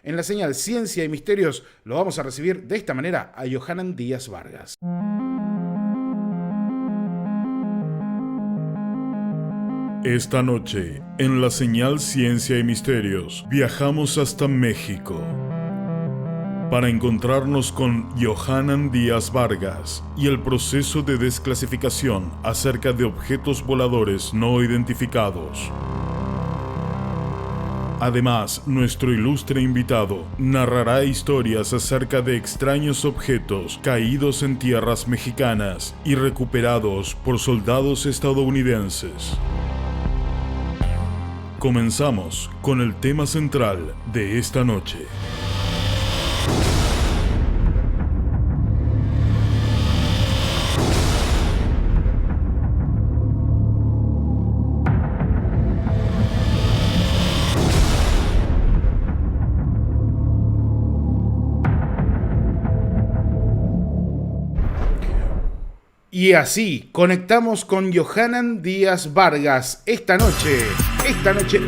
En la señal Ciencia y Misterios lo vamos a recibir de esta manera a Johanan Díaz Vargas. Esta noche, en la señal Ciencia y Misterios, viajamos hasta México para encontrarnos con Johanan Díaz Vargas y el proceso de desclasificación acerca de objetos voladores no identificados. Además, nuestro ilustre invitado narrará historias acerca de extraños objetos caídos en tierras mexicanas y recuperados por soldados estadounidenses. Comenzamos con el tema central de esta noche. Y así conectamos con Johanan Díaz Vargas esta noche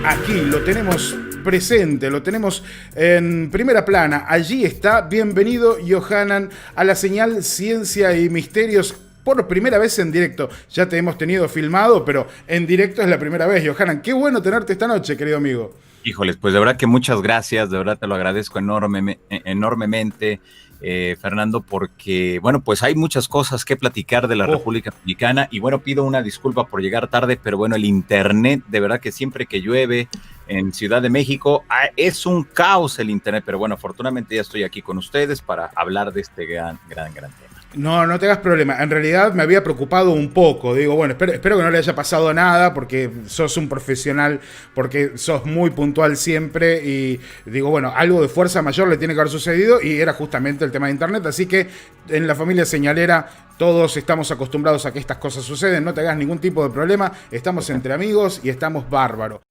aquí lo tenemos presente, lo tenemos en primera plana. Allí está. Bienvenido, Johanan, a la señal Ciencia y Misterios por primera vez en directo. Ya te hemos tenido filmado, pero en directo es la primera vez, Johanan. Qué bueno tenerte esta noche, querido amigo. Híjoles, pues de verdad que muchas gracias, de verdad te lo agradezco enormemente. Fernando, porque, bueno, pues hay muchas cosas que platicar de la República Mexicana y, bueno, pido una disculpa por llegar tarde, pero, bueno, el internet, de verdad que siempre que llueve en Ciudad de México, es un caos el internet, pero, bueno, afortunadamente ya estoy aquí con ustedes para hablar de este gran tema. No te hagas problema. En realidad me había preocupado un poco. Digo, bueno, espero que no le haya pasado nada porque sos un profesional, porque sos muy puntual siempre y digo, bueno, algo de fuerza mayor le tiene que haber sucedido y era justamente el tema de internet. Así que en la familia señalera todos estamos acostumbrados a que estas cosas suceden. No te hagas ningún tipo de problema. Estamos entre amigos y estamos bárbaros.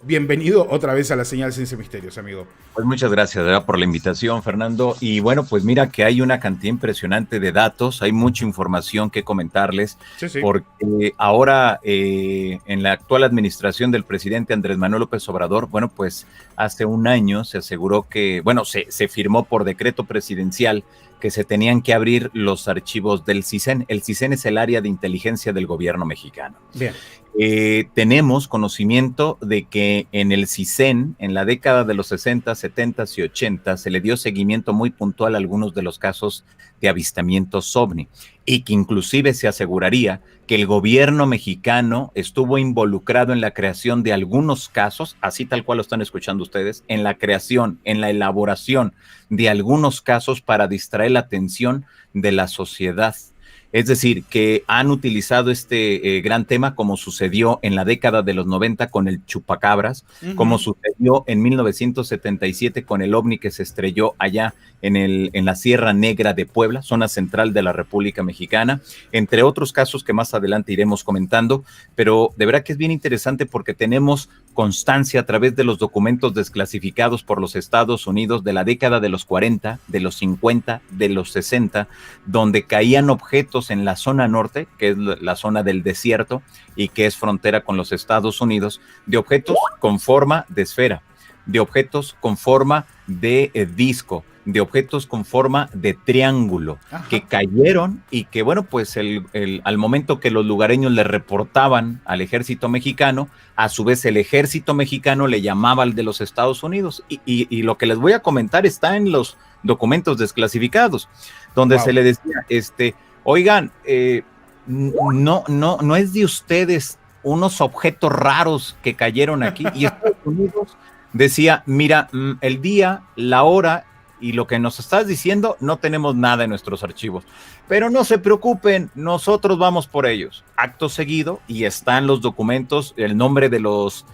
Bienvenido otra vez a la señal Ciencia y Misterios, amigo. Pues muchas gracias, ¿verdad?, por la invitación, Fernando. Y bueno, pues mira que hay una cantidad impresionante de datos, hay mucha información que comentarles, sí. Porque ahora en la actual administración del presidente Andrés Manuel López Obrador, bueno, pues hace un año se aseguró que, bueno, se firmó por decreto presidencial que se tenían que abrir los archivos del CISEN. El CISEN es el área de inteligencia del gobierno mexicano. Bien. Tenemos conocimiento de que en el CISEN, en la década de los 60, 70 y 80, se le dio seguimiento muy puntual a algunos de los casos de avistamientos OVNI y que inclusive se aseguraría que el gobierno mexicano estuvo involucrado en la creación de algunos casos, así tal cual lo están escuchando ustedes, en la creación, en la elaboración de algunos casos para distraer la atención de la sociedad. Es decir, que han utilizado este gran tema como sucedió en la década de los 90 con el chupacabras, como sucedió en 1977 con el ovni que se estrelló allá en la Sierra Negra de Puebla, zona central de la República Mexicana, entre otros casos que más adelante iremos comentando, pero de verdad que es bien interesante porque tenemos constancia a través de los documentos desclasificados por los Estados Unidos de la década de los 40, de los 50, de los 60, donde caían objetos en la zona norte, que es la zona del desierto y que es frontera con los Estados Unidos, de objetos con forma de esfera, de objetos con forma de disco, de objetos con forma de triángulo, que cayeron y que, bueno, pues al momento que los lugareños le reportaban al ejército mexicano, a su vez el ejército mexicano le llamaba al de los Estados Unidos y lo que les voy a comentar está en los documentos desclasificados, donde se le decía, oigan, no es de ustedes unos objetos raros que cayeron aquí, y Estados Unidos decía, mira, el día, la hora y lo que nos estás diciendo, no tenemos nada en nuestros archivos, pero no se preocupen, nosotros vamos por ellos. Acto seguido, y están los documentos, el nombre de los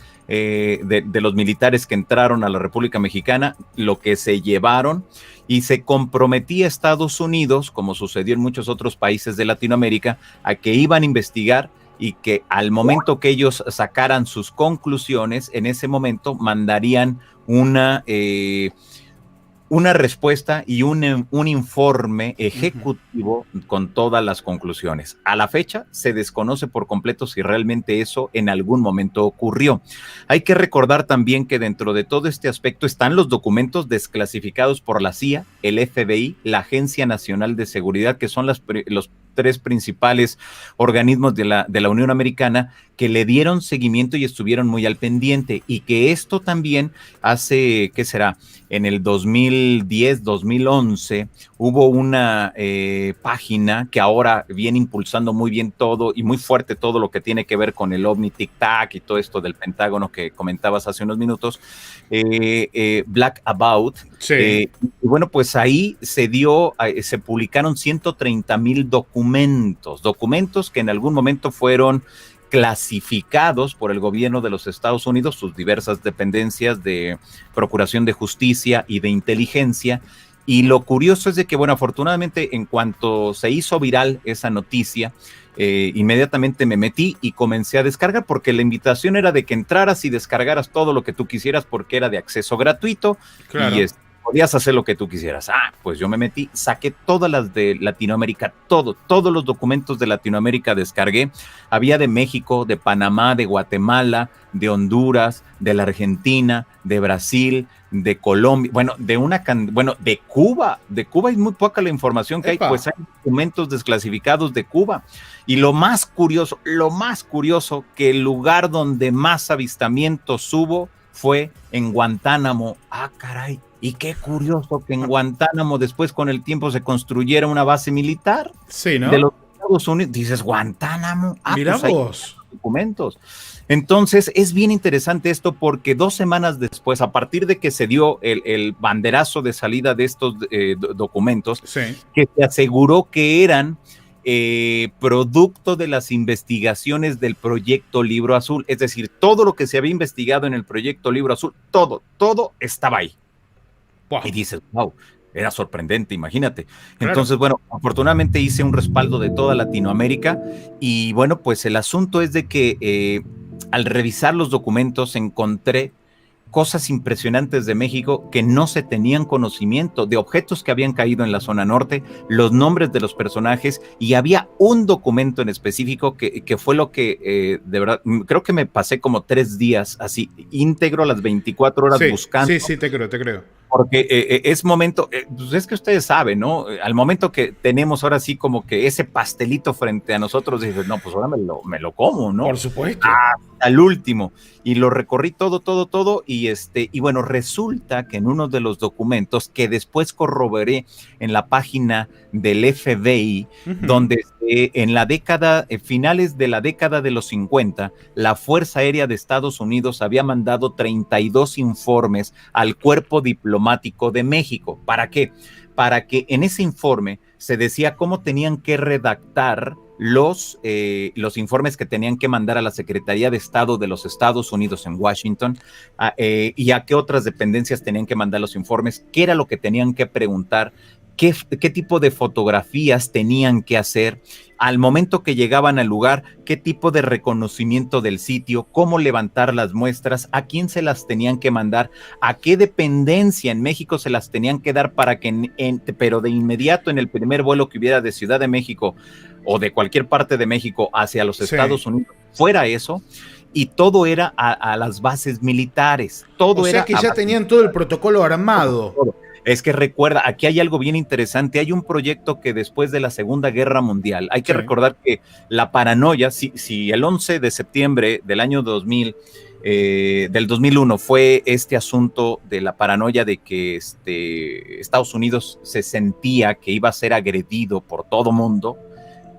militares que entraron a la República Mexicana, lo que se llevaron, y se comprometía Estados Unidos, como sucedió en muchos otros países de Latinoamérica, a que iban a investigar y que al momento que ellos sacaran sus conclusiones, en ese momento mandarían una respuesta y un informe ejecutivo con todas las conclusiones. A la fecha se desconoce por completo si realmente eso en algún momento ocurrió. Hay que recordar también que dentro de todo este aspecto están los documentos desclasificados por la CIA, el FBI, la Agencia Nacional de Seguridad, que son los tres principales organismos de la Unión Americana que le dieron seguimiento y estuvieron muy al pendiente, y que esto también hace, ¿qué será? En el 2010, 2011, hubo una página que ahora viene impulsando muy bien todo y muy fuerte todo lo que tiene que ver con el OVNI Tic Tac y todo esto del Pentágono que comentabas hace unos minutos, Black About. Sí. Y bueno, pues ahí se publicaron 130,000 documentos que en algún momento fueron clasificados por el gobierno de los Estados Unidos, sus diversas dependencias de Procuración de Justicia y de Inteligencia. Y lo curioso es de que, bueno, afortunadamente en cuanto se hizo viral esa noticia, inmediatamente me metí y comencé a descargar, porque la invitación era de que entraras y descargaras todo lo que tú quisieras porque era de acceso gratuito. Claro. Y podías hacer lo que tú quisieras. Pues yo me metí, saqué todas las de Latinoamérica, todos los documentos de Latinoamérica descargué. Había de México, de Panamá, de Guatemala, de Honduras, de la Argentina, de Brasil, de Colombia, de Cuba. De Cuba es muy poca la información que hay, pues hay documentos desclasificados de Cuba. Y lo más curioso, que el lugar donde más avistamientos hubo fue en Guantánamo. Caray. Y qué curioso que en Guantánamo después con el tiempo se construyera una base militar. Sí, ¿no? De los Estados Unidos. Dices, Guantánamo. Mira pues vos. Documentos. Entonces es bien interesante esto, porque 2 semanas después, a partir de que se dio el banderazo de salida de estos documentos, Sí. que se aseguró que eran producto de las investigaciones del Proyecto Libro Azul, es decir, todo lo que se había investigado en el Proyecto Libro Azul, todo estaba ahí. Wow. Y dices, wow, era sorprendente, imagínate. Claro. Entonces, bueno, afortunadamente hice un respaldo de toda Latinoamérica, y bueno, pues el asunto es de que al revisar los documentos encontré cosas impresionantes de México que no se tenían conocimiento, de objetos que habían caído en la zona norte, los nombres de los personajes, y había un documento en específico que fue lo que de verdad, creo que me pasé como 3 días así íntegro, las 24 horas buscando. Sí, te creo. Porque es momento, pues es que ustedes saben, ¿no? Al momento que tenemos ahora sí como que ese pastelito frente a nosotros, dices, no, pues ahora me lo como, ¿no? Por supuesto. Al último. Y lo recorrí todo, y bueno, resulta que en uno de los documentos que después corroboré en la página del FBI, donde en la finales de la década de los 50, la Fuerza Aérea de Estados Unidos había mandado 32 informes al Cuerpo Diplomático de México. ¿Para qué? Para que en ese informe se decía cómo tenían que redactar los informes que tenían que mandar a la Secretaría de Estado de los Estados Unidos en Washington, y a qué otras dependencias tenían que mandar los informes, qué era lo que tenían que preguntar, qué tipo de fotografías tenían que hacer, al momento que llegaban al lugar, qué tipo de reconocimiento del sitio, cómo levantar las muestras, a quién se las tenían que mandar, a qué dependencia en México se las tenían que dar para que, pero de inmediato en el primer vuelo que hubiera de Ciudad de México o de cualquier parte de México hacia los Estados Unidos, fuera eso. Y todo era a las bases militares. Todo era. O sea que ya tenían todo el protocolo armado. Es que recuerda, aquí hay algo bien interesante. Hay un proyecto que después de la Segunda Guerra Mundial, hay que recordar que la paranoia, si el 11 de septiembre del año 2000, del 2001 fue este asunto de la paranoia de que Estados Unidos se sentía que iba a ser agredido por todo mundo.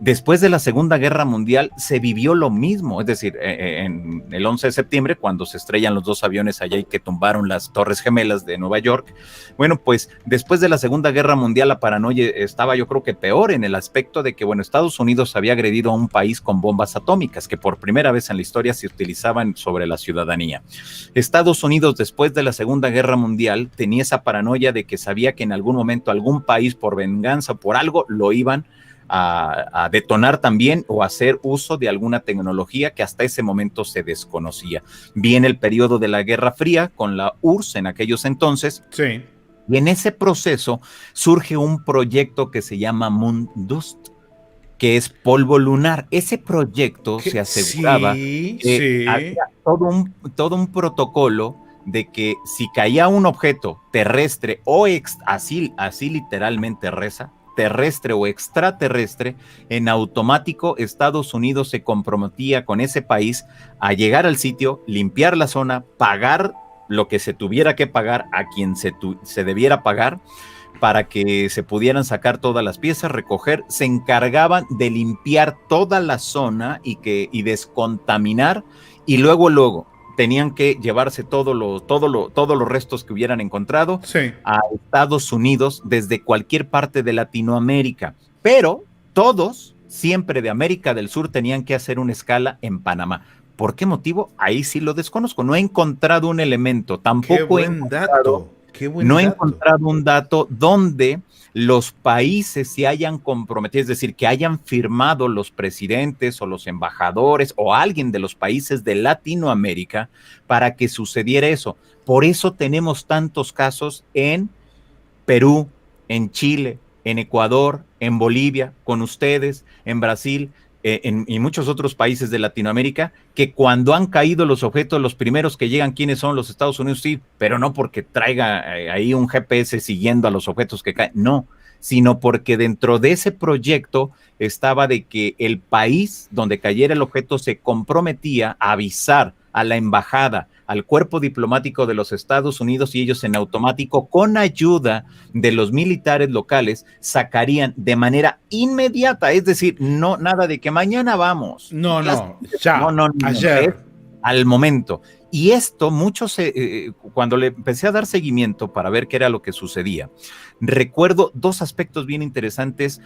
Después de la Segunda Guerra Mundial se vivió lo mismo, es decir, en el 11 de septiembre, cuando se estrellan los 2 aviones allá y que tumbaron las Torres Gemelas de Nueva York. Bueno, pues después de la Segunda Guerra Mundial la paranoia estaba, yo creo que peor, en el aspecto de que, bueno, Estados Unidos había agredido a un país con bombas atómicas que por primera vez en la historia se utilizaban sobre la ciudadanía. Estados Unidos, después de la Segunda Guerra Mundial, tenía esa paranoia de que sabía que en algún momento algún país, por venganza, por algo, lo iban a detonar también o hacer uso de alguna tecnología que hasta ese momento se desconocía. Viene el periodo de la Guerra Fría con la URSS en aquellos entonces. Sí. Y en ese proceso surge un proyecto que se llama Moondust, que es polvo lunar. Ese proyecto se aseguraba que había todo un protocolo de que si caía un objeto terrestre o así literalmente reza, terrestre o extraterrestre, en automático Estados Unidos se comprometía con ese país a llegar al sitio, limpiar la zona, pagar lo que se tuviera que pagar a quien se debiera pagar para que se pudieran sacar todas las piezas, recoger. Se encargaban de limpiar toda la zona y descontaminar, y luego tenían que llevarse todos los restos que hubieran encontrado a Estados Unidos desde cualquier parte de Latinoamérica. Pero todos, siempre de América del Sur, tenían que hacer una escala en Panamá. ¿Por qué motivo? Ahí sí lo desconozco. No he encontrado un elemento, tampoco he encontrado un dato donde los países se hayan comprometido, es decir, que hayan firmado los presidentes o los embajadores o alguien de los países de Latinoamérica para que sucediera eso. Por eso tenemos tantos casos en Perú, en Chile, en Ecuador, en Bolivia, con ustedes, en Brasil, y muchos otros países de Latinoamérica, que cuando han caído los objetos, los primeros que llegan, ¿quiénes son? Los Estados Unidos, sí, pero no porque traiga ahí un GPS siguiendo a los objetos que caen, no, sino porque dentro de ese proyecto estaba de que el país donde cayera el objeto se comprometía a avisar a la embajada, al cuerpo diplomático de los Estados Unidos, y ellos en automático, con ayuda de los militares locales, sacarían de manera inmediata, es decir, no nada de que mañana vamos. No, ayer. Al momento. Y esto, cuando le empecé a dar seguimiento para ver qué era lo que sucedía, recuerdo dos aspectos bien interesantes.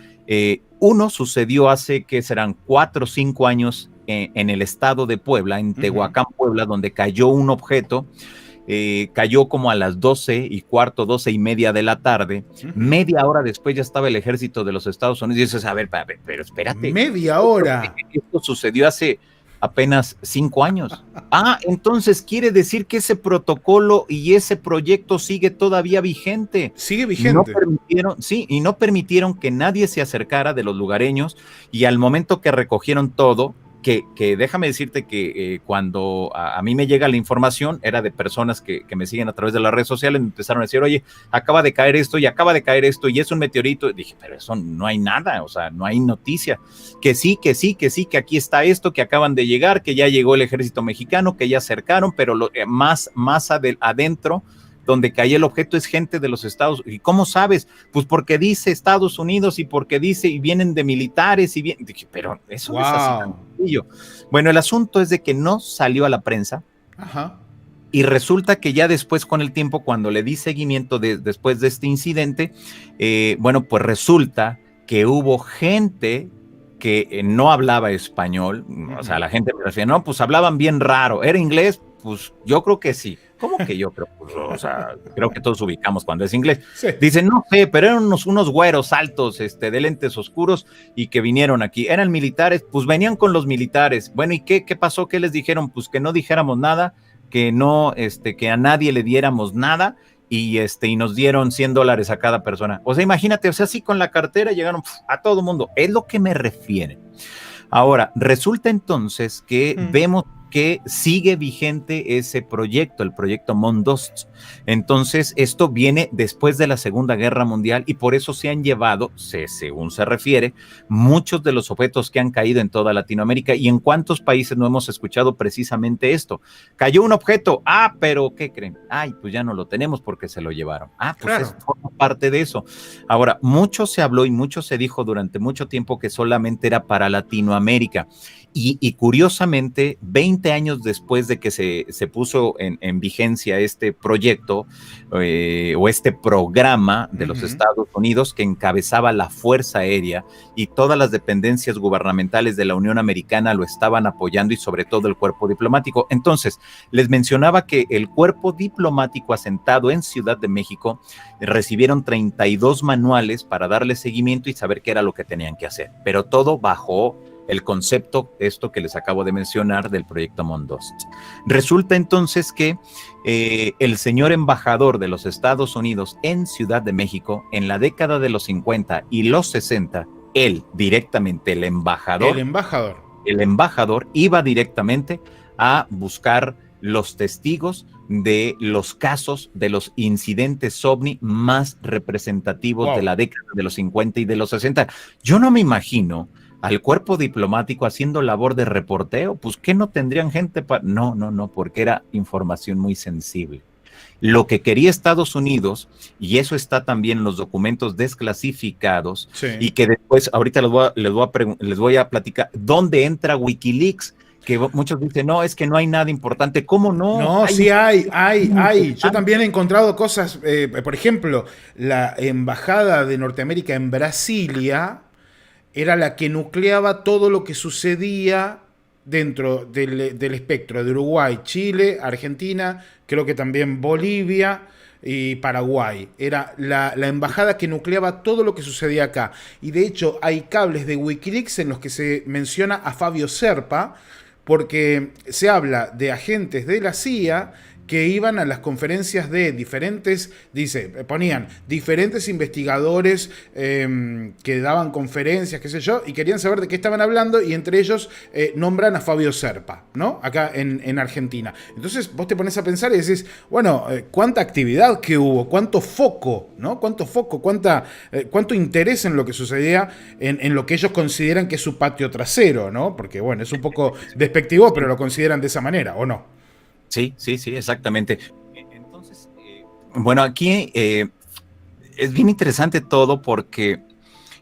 Uno sucedió hace, ¿qué serán? 4 o 5 años en el estado de Puebla, en Tehuacán, Puebla, donde cayó un objeto. Cayó como a las 12:15, 12:30 de la tarde. Media hora después ya estaba el ejército de los Estados Unidos. Y dices, a ver, pero espérate. Media hora. Esto sucedió hace apenas 5 años. Entonces quiere decir que ese protocolo y ese proyecto sigue todavía vigente. Sigue vigente. No permitieron que nadie se acercara de los lugareños, y al momento que recogieron todo, que déjame decirte que cuando a mí me llega la información, era de personas que me siguen a través de las redes sociales, me empezaron a decir, oye, acaba de caer esto, y es un meteorito. Dije, pero eso no hay nada, o sea, no hay noticia. Que sí, que aquí está esto, que acaban de llegar, que ya llegó el ejército mexicano, que ya acercaron, pero más adentro, donde cae el objeto, es gente de los Estados Unidos. ¿Y cómo sabes? Pues porque dice Estados Unidos, y porque dice, y vienen de militares, Dije, pero eso no es así tan sencillo. Bueno, el asunto es de que no salió a la prensa. Y resulta que ya después, con el tiempo, cuando le di seguimiento después de este incidente, pues resulta que hubo gente que no hablaba español. O sea, la gente me decía, no, pues hablaban bien raro. ¿Era inglés? Pues yo creo que sí. ¿Cómo que yo creo? Pues, o sea, creo que todos ubicamos cuando es inglés. Sí. Dicen, no sé, pero eran unos güeros altos, de lentes oscuros, y que vinieron aquí. Eran militares, pues venían con los militares. Bueno, ¿y qué pasó? ¿Qué les dijeron? Pues que no dijéramos nada, que no, que a nadie le diéramos nada, y nos dieron $100 a cada persona. O sea, imagínate, o sea, así con la cartera llegaron a todo mundo. Es lo que me refieren. Ahora, resulta entonces que vemos que sigue vigente ese proyecto, el proyecto Moondust. Entonces, esto viene después de la Segunda Guerra Mundial, y por eso se han llevado, según se refiere, muchos de los objetos que han caído en toda Latinoamérica. ¿Y en cuántos países no hemos escuchado precisamente esto? Cayó un objeto, pero ¿qué creen? Pues ya no lo tenemos porque se lo llevaron. Pues claro, es parte de eso. Ahora, mucho se habló y mucho se dijo durante mucho tiempo que solamente era para Latinoamérica. Y curiosamente, 20 años después de que se puso en vigencia este proyecto o este programa de los Estados Unidos que encabezaba la Fuerza Aérea y todas las dependencias gubernamentales de la Unión Americana lo estaban apoyando y sobre todo el cuerpo diplomático. Entonces, les mencionaba que el cuerpo diplomático asentado en Ciudad de México recibieron 32 manuales para darle seguimiento y saber qué era lo que tenían que hacer, pero todo bajo el concepto, esto que les acabo de mencionar, del proyecto Mondost. Resulta entonces que el señor embajador de los Estados Unidos en Ciudad de México, en la década de los 50 y los 60, él directamente, el embajador iba directamente a buscar los testigos de los casos de los incidentes OVNI más representativos de la década de los 50 y de los 60. Yo no me imagino al cuerpo diplomático haciendo labor de reporteo, pues ¿qué no tendrían gente para...? No, porque era información muy sensible. Lo que quería Estados Unidos, y eso está también en los documentos desclasificados, y que después, ahorita les voy a platicar, ¿dónde entra Wikileaks? Que muchos dicen, no, es que no hay nada importante. ¿Cómo no? No, sí hay. Yo también he encontrado cosas, por ejemplo, la embajada de Norteamérica en Brasilia era la que nucleaba todo lo que sucedía dentro del espectro de Uruguay, Chile, Argentina, creo que también Bolivia y Paraguay. Era la embajada que nucleaba todo lo que sucedía acá. Y de hecho hay cables de Wikileaks en los que se menciona a Fabio Serpa, porque se habla de agentes de la CIA que iban a las conferencias de diferentes, ponían diferentes investigadores que daban conferencias, qué sé yo, y querían saber de qué estaban hablando, y entre ellos nombran a Fabio Serpa, ¿no? Acá en Argentina. Entonces vos te pones a pensar y decís, bueno, cuánta actividad que hubo, cuánto foco, ¿no? Cuánto foco, cuánto interés en lo que sucedía en lo que ellos consideran que es su patio trasero, ¿no? Porque, bueno, es un poco despectivo, pero lo consideran de esa manera, ¿o no? Sí, exactamente. Entonces, bueno, aquí es bien interesante todo porque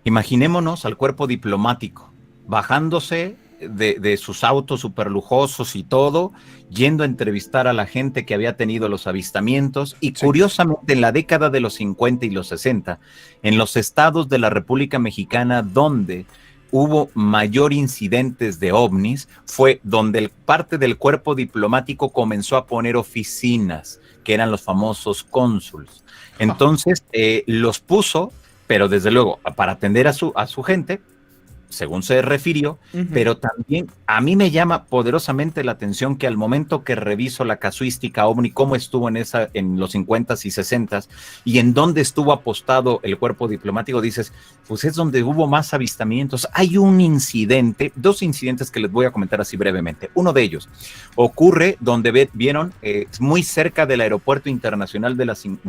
imaginémonos al cuerpo diplomático bajándose de sus autos súper lujosos y todo, yendo a entrevistar a la gente que había tenido los avistamientos y curiosamente en la década de los 50 y los 60, en los estados de la República Mexicana donde hubo mayor incidentes de ovnis, fue donde parte del cuerpo diplomático comenzó a poner oficinas, que eran los famosos cónsuls. Entonces, los puso, pero desde luego, para atender a su gente, según se refirió, pero también a mí me llama poderosamente la atención que al momento que reviso la casuística OVNI, cómo estuvo en los 50s y 60s, y en dónde estuvo apostado el cuerpo diplomático, dices, pues es donde hubo más avistamientos. Hay un incidente, 2 incidentes que les voy a comentar así brevemente. Uno de ellos ocurre donde vieron muy cerca del aeropuerto internacional de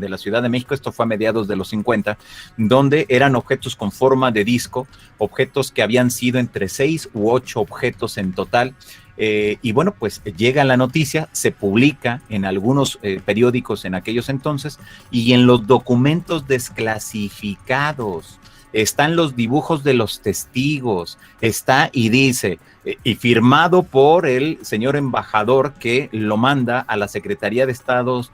la Ciudad de México, esto fue a mediados de los 50, donde eran objetos con forma de disco, objetos que habían sido entre 6 u 8 objetos en total. Y bueno, pues llega la noticia, se publica en algunos periódicos en aquellos entonces, y en los documentos desclasificados están los dibujos de los testigos, está y dice, y firmado por el señor embajador que lo manda a la Secretaría de Estado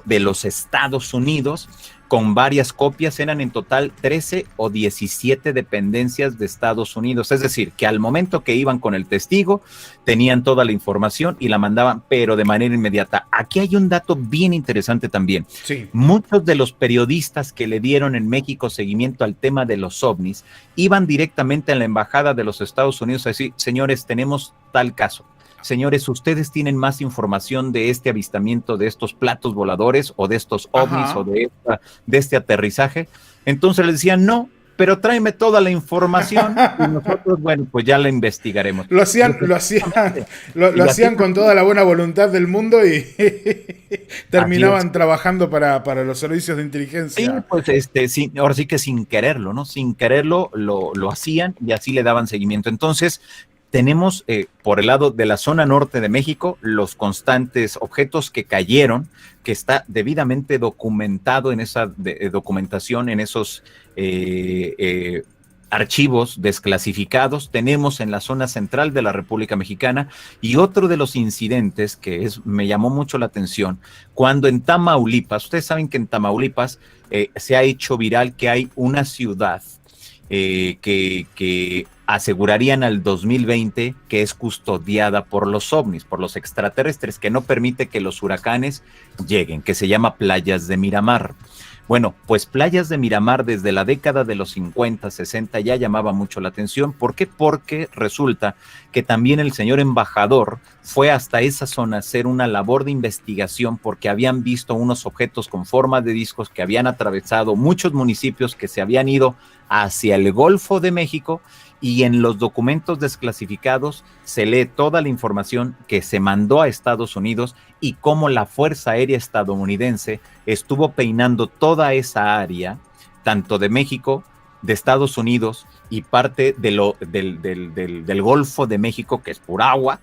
de los Estados Unidos, con varias copias, eran en total 13 o 17 dependencias de Estados Unidos. Es decir, que al momento que iban con el testigo, tenían toda la información y la mandaban, pero de manera inmediata. Aquí hay un dato bien interesante también. Sí. Muchos de los periodistas que le dieron en México seguimiento al tema de los ovnis, iban directamente a la embajada de los Estados Unidos a decir, señores, tenemos tal caso. Señores, ¿ustedes tienen más información de este avistamiento, de estos platos voladores o de estos ovnis o de este aterrizaje? Entonces les decían, no, pero tráeme toda la información y nosotros, bueno, pues ya la investigaremos. Lo hacían con toda la buena voluntad del mundo y terminaban trabajando para los servicios de inteligencia. Sí, pues ahora sí que sin quererlo, ¿no? Sin quererlo lo hacían y así le daban seguimiento. Entonces, tenemos por el lado de la zona norte de México los constantes objetos que cayeron, que está debidamente documentado en esa documentación, en esos archivos desclasificados tenemos en la zona central de la República Mexicana. Y otro de los incidentes que me llamó mucho la atención, cuando en Tamaulipas, ustedes saben que en Tamaulipas se ha hecho viral que hay una ciudad que asegurarían al 2020 que es custodiada por los ovnis, por los extraterrestres, que no permite que los huracanes lleguen, que se llama Playas de Miramar. Bueno, pues Playas de Miramar desde la década de los 50, 60 ya llamaba mucho la atención. ¿Por qué? Porque resulta que también el señor embajador fue hasta esa zona a hacer una labor de investigación porque habían visto unos objetos con forma de discos que habían atravesado muchos municipios, que se habían ido hacia el Golfo de México, y en los documentos desclasificados se lee toda la información que se mandó a Estados Unidos y cómo la Fuerza Aérea estadounidense estuvo peinando toda esa área, tanto de México, de Estados Unidos y parte del Golfo de México, que es por agua.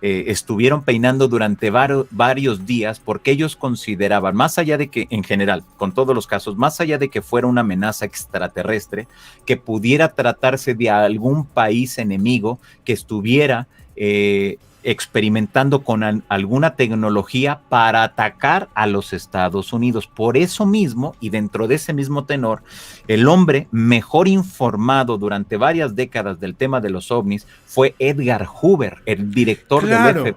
Estuvieron peinando durante varios días porque ellos consideraban, más allá de que, en general, con todos los casos, más allá de que fuera una amenaza extraterrestre, que pudiera tratarse de algún país enemigo que estuviera experimentando con alguna tecnología para atacar a los Estados Unidos. Por eso mismo, y dentro de ese mismo tenor, el hombre mejor informado durante varias décadas del tema de los ovnis fue Edgar Hoover, el director del FBI.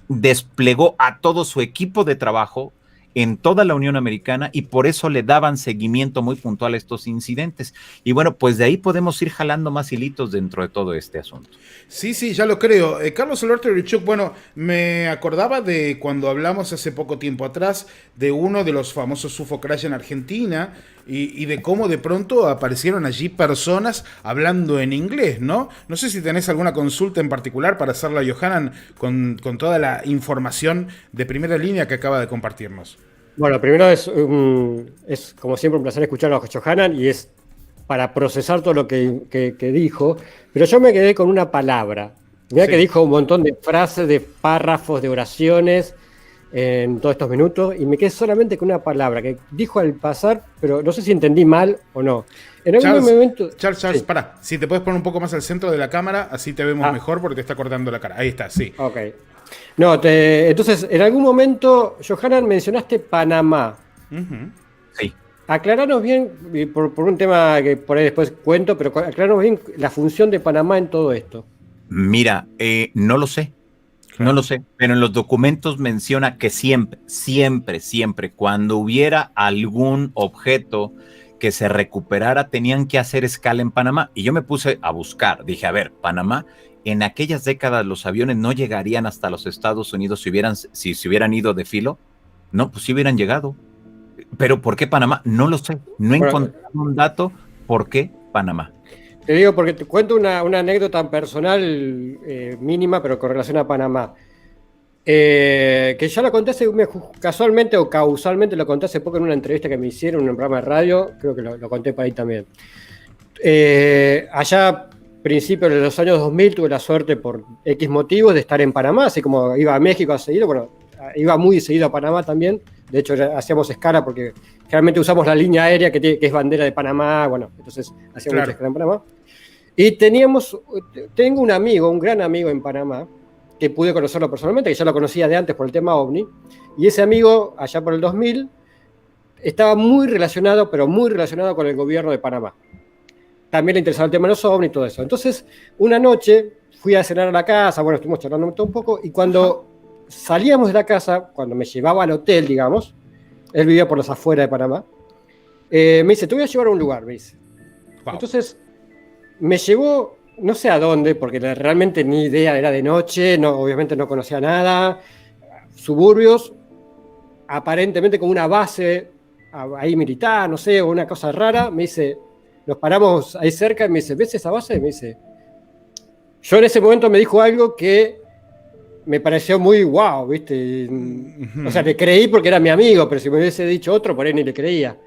Desplegó a todo su equipo de trabajo en toda la Unión Americana y por eso le daban seguimiento muy puntual a estos incidentes. Y bueno, pues de ahí podemos ir jalando más hilitos dentro de todo este asunto. Sí, ya lo creo. Carlos Alberto Grichuk, bueno, me acordaba de cuando hablamos hace poco tiempo atrás de uno de los famosos UFO Crash en Argentina y de cómo de pronto aparecieron allí personas hablando en inglés, ¿no? No sé si tenés alguna consulta en particular para hacerla a Yohanan con toda la información de primera línea que acaba de compartirnos. Bueno, primero es como siempre un placer escuchar a Yohanan y es para procesar todo lo que dijo, pero yo me quedé con una palabra. Mirá que dijo un montón de frases, de párrafos, de oraciones en todos estos minutos y me quedé solamente con una palabra que dijo al pasar, pero no sé si entendí mal o no. En algún momento... Charles, sí. Pará, si te puedes poner un poco más al centro de la cámara, así te vemos mejor porque te está cortando la cara. Ahí está, sí. Ok. No, entonces, en algún momento, Yohanan, mencionaste Panamá. Uh-huh. Sí. Aclaranos bien, por un tema que por ahí después cuento, pero aclaranos bien la función de Panamá en todo esto. Mira, no lo sé. Claro. No lo sé, pero en los documentos menciona que siempre, cuando hubiera algún objeto que se recuperara, tenían que hacer escala en Panamá. Y yo me puse a buscar, dije, a ver, Panamá, en aquellas décadas los aviones no llegarían hasta los Estados Unidos si se hubieran ido de filo. No, pues sí hubieran llegado. Pero ¿por qué Panamá? No lo sé. No encontré un dato por qué Panamá. Te digo porque te cuento una anécdota personal mínima, pero con relación a Panamá. Que ya lo conté casualmente o causalmente lo conté hace poco en una entrevista que me hicieron en un programa de radio, creo que lo conté para ahí también. Allá, principios de los años 2000, tuve la suerte por X motivos de estar en Panamá, así como iba a México a seguido, bueno, iba muy seguido a Panamá también. De hecho, hacíamos escala porque generalmente usamos la línea aérea que es bandera de Panamá. Bueno, entonces hacíamos mucha escala en Panamá. Y tengo un amigo, un gran amigo en Panamá, que pude conocerlo personalmente, que ya lo conocía de antes por el tema OVNI. Y ese amigo, allá por el 2000, estaba muy relacionado, pero muy relacionado con el gobierno de Panamá. También le interesaba el tema de los OVNI y todo eso. Entonces, una noche fui a cenar a la casa, bueno, estuvimos charlando un poco, y cuando salíamos de la casa, cuando me llevaba al hotel, digamos, él vivía por las afueras de Panamá, me dice, te voy a llevar a un lugar, me dice. Wow. Entonces, me llevó, no sé a dónde, porque realmente ni idea, era de noche, obviamente no conocía nada, suburbios, aparentemente con una base ahí militar, no sé, o una cosa rara. Me dice, nos paramos ahí cerca y me dice, ¿ves esa base? Me dice, yo en ese momento me dijo algo que me pareció muy guau, ¿viste? O sea, le creí porque era mi amigo, pero si me hubiese dicho otro, por ahí ni le creía.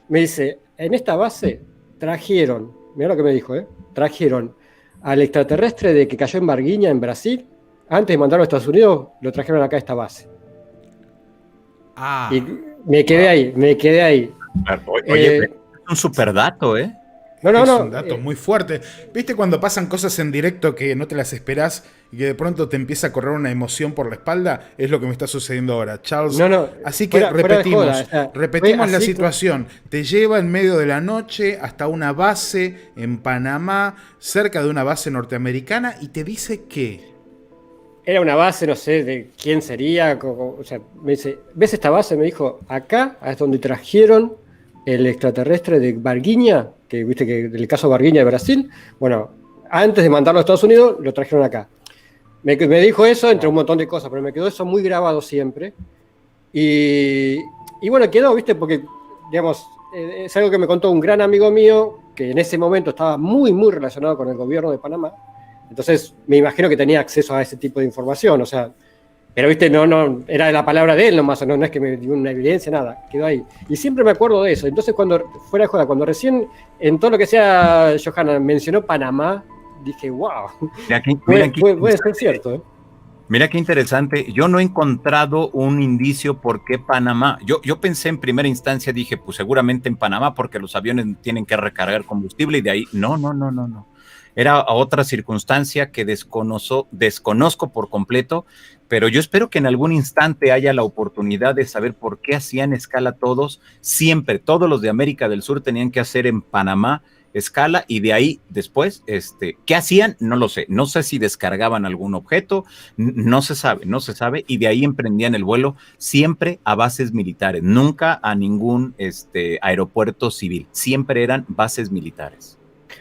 Me dice, en esta base trajeron, mirá lo que me dijo, trajeron al extraterrestre de que cayó en Varginha, en Brasil, antes de mandarlo a Estados Unidos, lo trajeron acá a esta base. Y me quedé ahí. Oye, es un super dato, ¿eh? Es un dato muy fuerte. ¿Viste cuando pasan cosas en directo que no te las esperás y que de pronto te empieza a correr una emoción por la espalda? Es lo que me está sucediendo ahora, Charles. Así que repetimos la situación. Te lleva en medio de la noche hasta una base en Panamá, cerca de una base norteamericana, y te dice que... Era una base, no sé de quién sería. O sea, me dice, ¿ves esta base? Me dijo, acá es donde trajeron el extraterrestre de Varginha, que viste que el caso Varginha de Brasil. Bueno, antes de mandarlo a Estados Unidos, lo trajeron acá. Me dijo eso entre un montón de cosas, pero me quedó eso muy grabado siempre. Y bueno, quedó, viste, porque, digamos, es algo que me contó un gran amigo mío, que en ese momento estaba muy, muy relacionado con el gobierno de Panamá. Entonces, me imagino que tenía acceso a ese tipo de información, o sea, pero viste, no, era la palabra de él nomás, no es que me dio una evidencia, nada, quedó ahí. Y siempre me acuerdo de eso. Entonces, fuera de joda, cuando recién, en todo lo que sea Yohanan, mencionó Panamá, dije, wow, puede ser cierto, ¿eh? Mira qué interesante. Yo no he encontrado un indicio por qué Panamá. Yo pensé en primera instancia, dije, pues seguramente en Panamá, porque los aviones tienen que recargar combustible, y de ahí, no. Era otra circunstancia que desconozco por completo, pero yo espero que en algún instante haya la oportunidad de saber por qué hacían escala todos. Siempre, todos los de América del Sur tenían que hacer en Panamá escala, y de ahí después, ¿qué hacían? No lo sé. No sé si descargaban algún objeto, no se sabe, y de ahí emprendían el vuelo siempre a bases militares, nunca a ningún aeropuerto civil, siempre eran bases militares.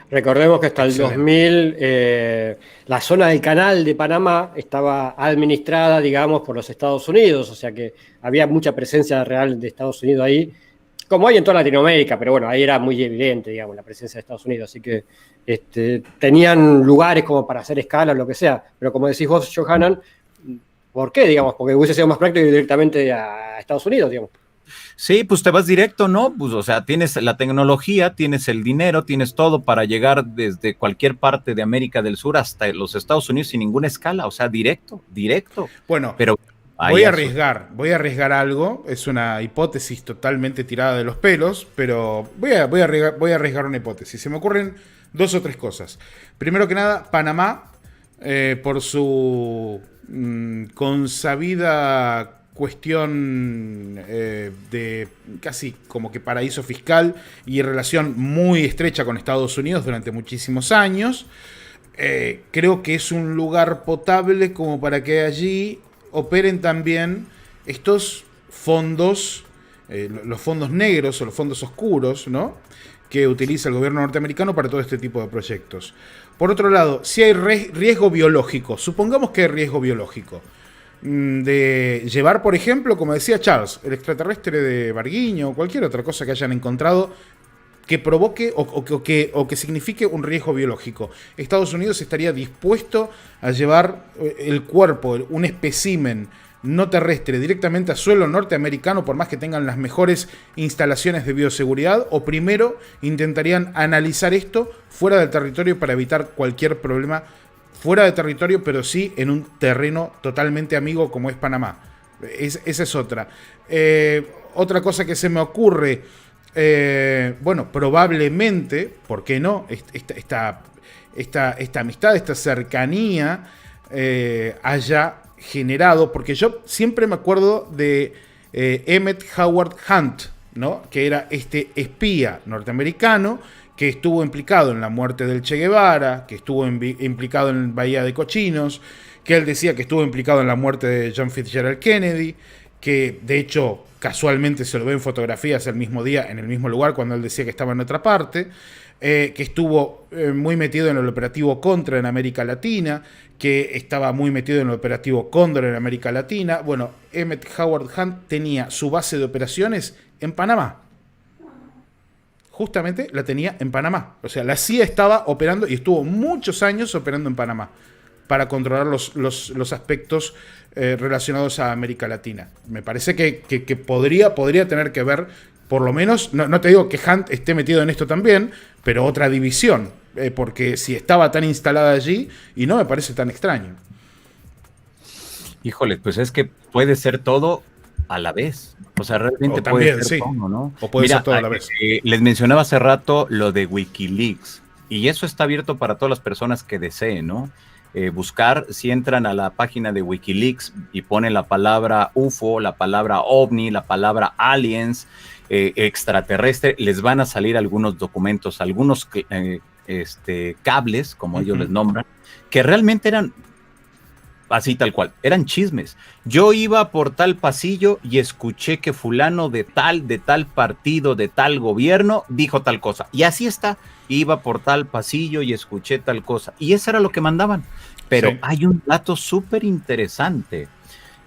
Recordemos que hasta el 2000 la zona del canal de Panamá estaba administrada, digamos, por los Estados Unidos, o sea que había mucha presencia real de Estados Unidos ahí, como hay en toda Latinoamérica, pero bueno, ahí era muy evidente, digamos, la presencia de Estados Unidos, así que tenían lugares como para hacer escala o lo que sea, pero como decís vos, Yohanan, ¿por qué, digamos? Porque hubiese sido más práctico ir directamente a Estados Unidos, digamos. Sí, pues te vas directo, ¿no? Pues, o sea, tienes la tecnología, tienes el dinero, tienes todo para llegar desde cualquier parte de América del Sur hasta los Estados Unidos sin ninguna escala, o sea, directo. Bueno, pero voy a arriesgar algo, es una hipótesis totalmente tirada de los pelos, pero voy a arriesgar una hipótesis. Se me ocurren 2 o 3 cosas. Primero que nada, Panamá, por su consabida cuestión de casi como que paraíso fiscal y relación muy estrecha con Estados Unidos durante muchísimos años, creo que es un lugar potable como para que allí operen también estos fondos, los fondos negros o los fondos oscuros, ¿no?, que utiliza el gobierno norteamericano para todo este tipo de proyectos. Por otro lado, si hay riesgo biológico, supongamos que hay riesgo biológico, de llevar, por ejemplo, como decía Charles, el extraterrestre de Varginha o cualquier otra cosa que hayan encontrado que provoque o que signifique un riesgo biológico. Estados Unidos estaría dispuesto a llevar el cuerpo, un espécimen no terrestre, directamente a suelo norteamericano, por más que tengan las mejores instalaciones de bioseguridad, o primero intentarían analizar esto fuera del territorio para evitar cualquier problema fuera de territorio, pero sí en un terreno totalmente amigo como es Panamá. Esa es otra. Otra cosa que se me ocurre, bueno, probablemente, ¿por qué no? Esta amistad, esta cercanía haya generado, porque yo siempre me acuerdo de Emmett Howard Hunt, ¿no?, que era este espía norteamericano que estuvo implicado en la muerte del Che Guevara, que estuvo implicado en Bahía de Cochinos, que él decía que estuvo implicado en la muerte de John Fitzgerald Kennedy, que de hecho casualmente se lo ve en fotografías el mismo día, en el mismo lugar, cuando él decía que estaba en otra parte, que estuvo muy metido en el operativo Contra en América Latina, que estaba muy metido en el operativo Cóndor en América Latina. Bueno, Emmett Howard Hunt tenía su base de operaciones en Panamá. Justamente la tenía en Panamá. O sea, la CIA estaba operando y estuvo muchos años operando en Panamá para controlar los aspectos relacionados a América Latina. Me parece que podría tener que ver, por lo menos, no te digo que Hunt esté metido en esto también, pero otra división, porque si estaba tan instalada allí, y no me parece tan extraño. Híjole, pues es que puede ser todo. a la vez. O sea, realmente O también, puede ser sí. todo, ¿no? O puede Mira, ser todo a la vez. les mencionaba hace rato lo de Wikileaks, y eso está abierto para todas las personas que deseen, ¿no? Buscar, si entran a la página de Wikileaks y ponen la palabra UFO, la palabra OVNI, la palabra aliens, extraterrestre, les van a salir algunos documentos, algunos cables, como ellos les nombran, que realmente eran así tal cual, eran chismes. Yo iba por tal pasillo y escuché que fulano de tal partido, de tal gobierno, dijo tal cosa. Y así está, iba por tal pasillo y escuché tal cosa. Y eso era lo que mandaban. Pero hay un dato súper interesante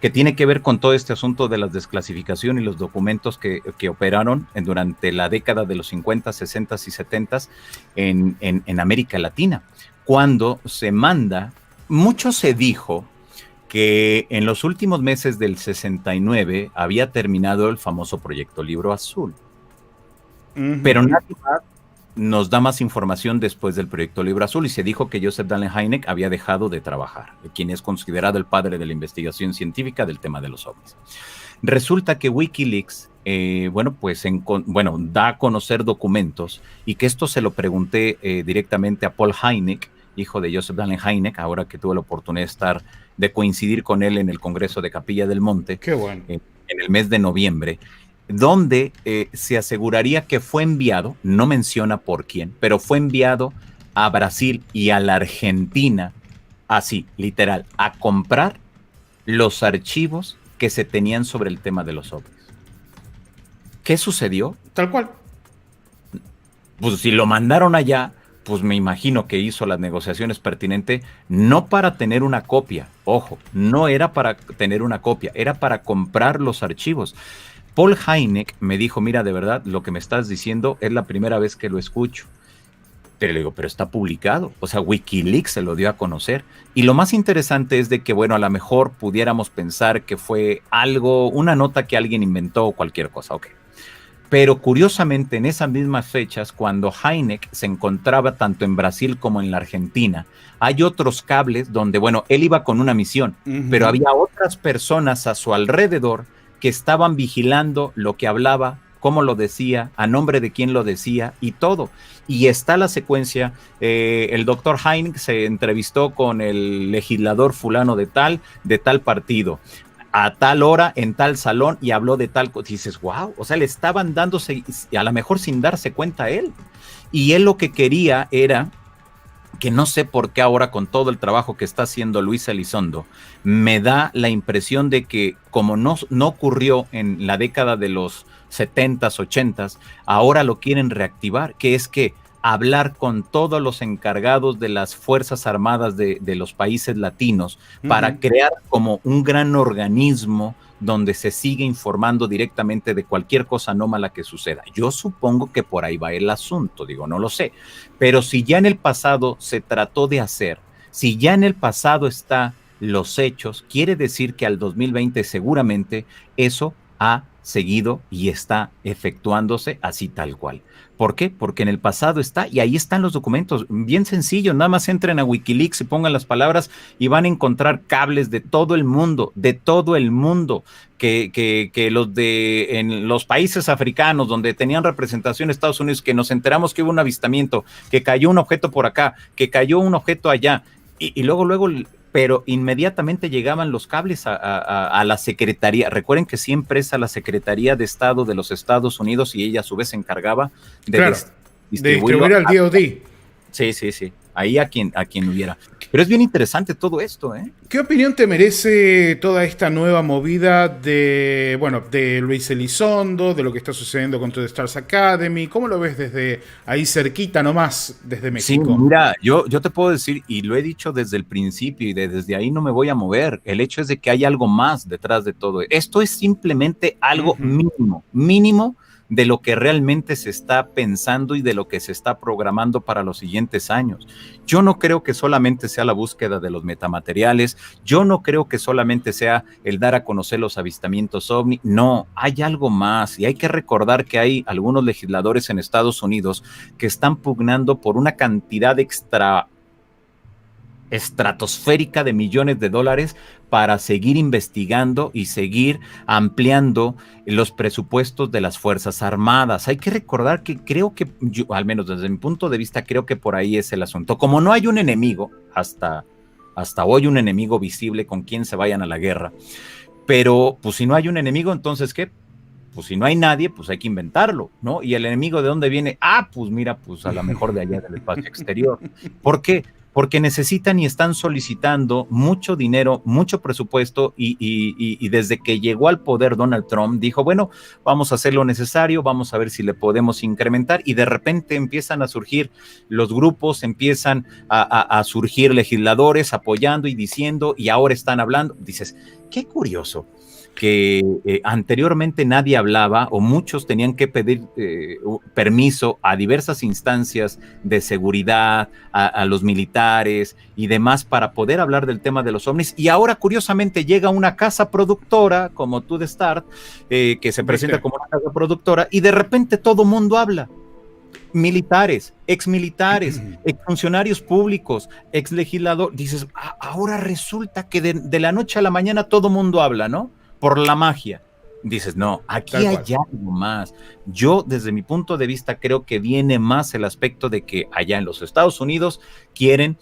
que tiene que ver con todo este asunto de la desclasificación y los documentos que operaron durante la década de los 50, 60 y 70 en América Latina. Cuando se manda, mucho se dijo que en los últimos meses del 69 había terminado el famoso proyecto Libro Azul. Pero nadie más nos da más información después del proyecto Libro Azul, y se dijo que Joseph Dahlen Hynek había dejado de trabajar, quien es considerado el padre de la investigación científica del tema de los ovnis. Resulta que Wikileaks, da a conocer documentos, y que esto se lo pregunté directamente a Paul Hynek, hijo de Joseph Dahlen Hynek, ahora que tuve la oportunidad de coincidir con él en el Congreso de Capilla del Monte. Qué bueno. En el mes de noviembre, donde se aseguraría que fue enviado, no menciona por quién, pero fue enviado a Brasil y a la Argentina, así, literal, a comprar los archivos que se tenían sobre el tema de los ovnis. ¿Qué sucedió? Tal cual. Pues si lo mandaron allá, pues me imagino que hizo las negociaciones pertinentes, no para tener una copia, ojo, no era para tener una copia, era para comprar los archivos. Paul Hynek me dijo, mira, de verdad, lo que me estás diciendo es la primera vez que lo escucho. Pero le digo, pero está publicado, o sea, Wikileaks se lo dio a conocer. Y lo más interesante es de que, bueno, a lo mejor pudiéramos pensar que fue algo, una nota que alguien inventó o cualquier cosa, ok. Pero curiosamente, en esas mismas fechas, cuando Hynek se encontraba tanto en Brasil como en la Argentina, hay otros cables donde, bueno, él iba con una misión, pero había otras personas a su alrededor que estaban vigilando lo que hablaba, cómo lo decía, a nombre de quién lo decía y todo. Y está la secuencia, el doctor Hynek se entrevistó con el legislador fulano de tal partido, a tal hora, en tal salón, y habló de tal cosa. Y dices, wow, o sea, le estaban dándose, a lo mejor sin darse cuenta él. Y él lo que quería era, que no sé por qué ahora con todo el trabajo que está haciendo Luis Elizondo, me da la impresión de que como no ocurrió en la década de los 70s, 80s, ahora lo quieren reactivar, que es que hablar con todos los encargados de las Fuerzas Armadas de los países latinos para crear como un gran organismo donde se sigue informando directamente de cualquier cosa anómala que suceda. Yo supongo que por ahí va el asunto, digo, no lo sé. Pero si ya en el pasado se trató de hacer, si ya en el pasado están los hechos, quiere decir que al 2020 seguramente eso ha seguido y está efectuándose así tal cual. ¿Por qué? Porque en el pasado está, y ahí están los documentos, bien sencillo, nada más entren a Wikileaks y pongan las palabras y van a encontrar cables de todo el mundo, que los de en los países africanos donde tenían representación Estados Unidos, que nos enteramos que hubo un avistamiento, que cayó un objeto por acá, que cayó un objeto allá, y luego, pero inmediatamente llegaban los cables a la Secretaría. Recuerden que siempre es a la Secretaría de Estado de los Estados Unidos, y ella a su vez se encargaba de distribuir al DoD. Sí. Ahí a quien hubiera. Pero es bien interesante todo esto, ¿eh? ¿Qué opinión te merece toda esta nueva movida de Luis Elizondo, de lo que está sucediendo con The Stars Academy? ¿Cómo lo ves desde ahí cerquita nomás, desde México? Sí, mira, yo te puedo decir, y lo he dicho desde el principio, y desde ahí no me voy a mover. El hecho es de que hay algo más detrás de todo. Esto es simplemente algo mínimo de lo que realmente se está pensando y de lo que se está programando para los siguientes años. Yo no creo que solamente sea la búsqueda de los metamateriales, yo no creo que solamente sea el dar a conocer los avistamientos ovni, no, hay algo más, y hay que recordar que hay algunos legisladores en Estados Unidos que están pugnando por una cantidad estratosférica de millones de dólares para seguir investigando y seguir ampliando los presupuestos de las Fuerzas Armadas. Hay que recordar que creo que, yo, al menos desde mi punto de vista, creo que por ahí es el asunto. Como no hay un enemigo, hasta hoy un enemigo visible con quien se vayan a la guerra, pero pues si no hay un enemigo, entonces ¿qué? Pues si no hay nadie, pues hay que inventarlo, ¿no? ¿Y el enemigo de dónde viene? Ah, pues mira, pues a lo mejor de allá del espacio exterior. ¿Por qué? Porque necesitan y están solicitando mucho dinero, mucho presupuesto y desde que llegó al poder Donald Trump dijo, bueno, vamos a hacer lo necesario, vamos a ver si le podemos incrementar y de repente empiezan a surgir los grupos, empiezan a surgir legisladores apoyando y diciendo y ahora están hablando. Dices, qué curioso que anteriormente nadie hablaba o muchos tenían que pedir permiso a diversas instancias de seguridad, a los militares y demás para poder hablar del tema de los ovnis y ahora curiosamente llega una casa productora como ToDSTART que se presenta como una casa productora y de repente todo mundo habla. Militares, exmilitares, exfuncionarios públicos, exlegisladores, dices, ahora resulta que de la noche a la mañana todo mundo habla, ¿no? Por la magia. Dices, no, aquí hay algo más. Yo, desde mi punto de vista, creo que viene más el aspecto de que allá en los Estados Unidos quieren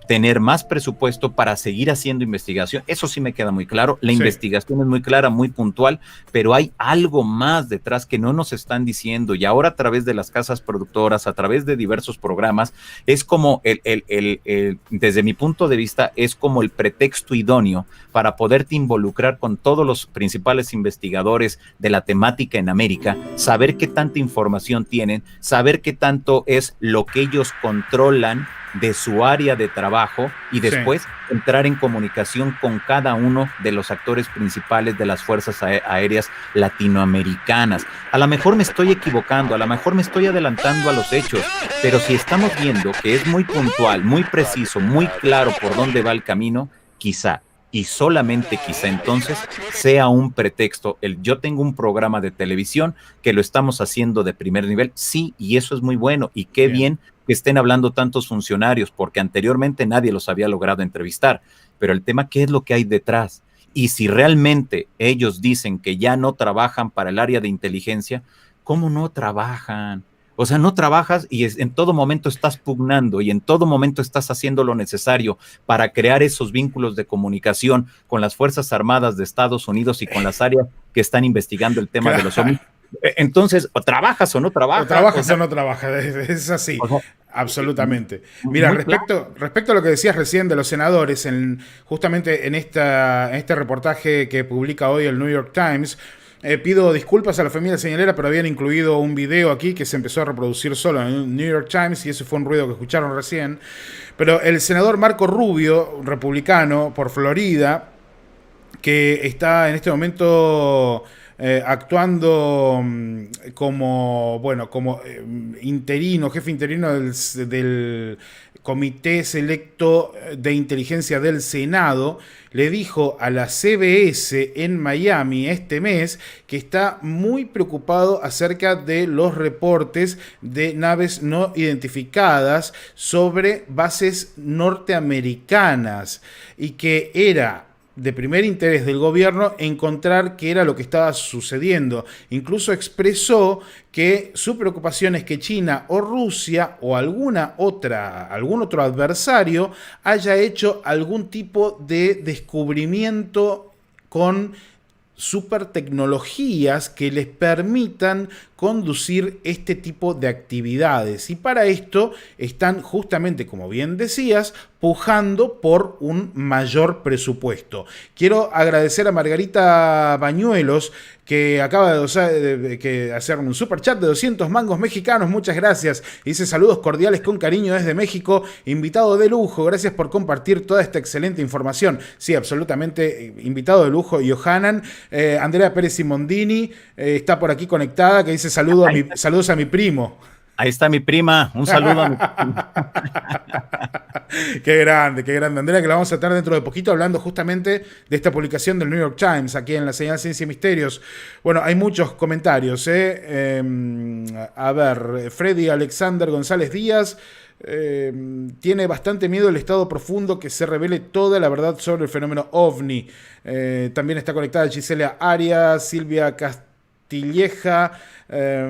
tener más presupuesto para seguir haciendo investigación. Eso sí me queda muy claro. La investigación es muy clara, muy puntual, pero hay algo más detrás que no nos están diciendo. Y ahora a través de las casas productoras, a través de diversos programas, es como desde mi punto de vista, es como el pretexto idóneo para poderte involucrar con todos los principales investigadores de la temática en América, saber qué tanta información tienen, saber qué tanto es lo que ellos controlan de su área de trabajo y después entrar en comunicación con cada uno de los actores principales de las fuerzas aéreas latinoamericanas. A lo mejor me estoy equivocando, a lo mejor me estoy adelantando a los hechos, pero si estamos viendo que es muy puntual, muy preciso, muy claro por dónde va el camino, quizá y solamente quizá entonces sea un pretexto. Yo tengo un programa de televisión que lo estamos haciendo de primer nivel, sí, y eso es muy bueno, y qué bien que estén hablando tantos funcionarios, porque anteriormente nadie los había logrado entrevistar, pero el tema, ¿qué es lo que hay detrás? Y si realmente ellos dicen que ya no trabajan para el área de inteligencia, ¿cómo no trabajan? O sea, no trabajas y en todo momento estás pugnando y en todo momento estás haciendo lo necesario para crear esos vínculos de comunicación con las Fuerzas Armadas de Estados Unidos y con las áreas que están investigando el tema de los ovnis. Entonces, o trabajas o no trabajas. O trabajas o no trabajas, es así, absolutamente. Mira, respecto a lo que decías recién de los senadores, justamente en este reportaje que publica hoy el New York Times, pido disculpas a la familia señalera, pero habían incluido un video aquí que se empezó a reproducir solo en el New York Times y ese fue un ruido que escucharon recién. Pero el senador Marco Rubio, republicano por Florida, que está en este momento actuando como interino, jefe interino del Comité Selecto de Inteligencia del Senado, le dijo a la CBS en Miami este mes que está muy preocupado acerca de los reportes de naves no identificadas sobre bases norteamericanas y que era de primer interés del gobierno encontrar qué era lo que estaba sucediendo. Incluso expresó que su preocupación es que China o Rusia o algún otro adversario haya hecho algún tipo de descubrimiento con supertecnologías que les permitan conducir este tipo de actividades. Y para esto están justamente, como bien decías, pujando por un mayor presupuesto. Quiero agradecer a Margarita Bañuelos, que acaba de hacer un super chat de 200 mangos mexicanos. Muchas gracias. Dice saludos cordiales con cariño desde México. Invitado de lujo. Gracias por compartir toda esta excelente información. Sí, absolutamente. Invitado de lujo. Yohanan. Andrea Pérez Simondini está por aquí conectada, que dice saludos a mi primo. Ahí está mi prima. Un saludo a mi prima. Qué grande, Andrea, que la vamos a estar dentro de poquito hablando justamente de esta publicación del New York Times aquí en la señal Ciencia y Misterios. Bueno, hay muchos comentarios. A ver, Freddy Alexander González Díaz tiene bastante miedo el estado profundo que se revele toda la verdad sobre el fenómeno OVNI. También está conectada Gisela Arias, Silvia Castilleja,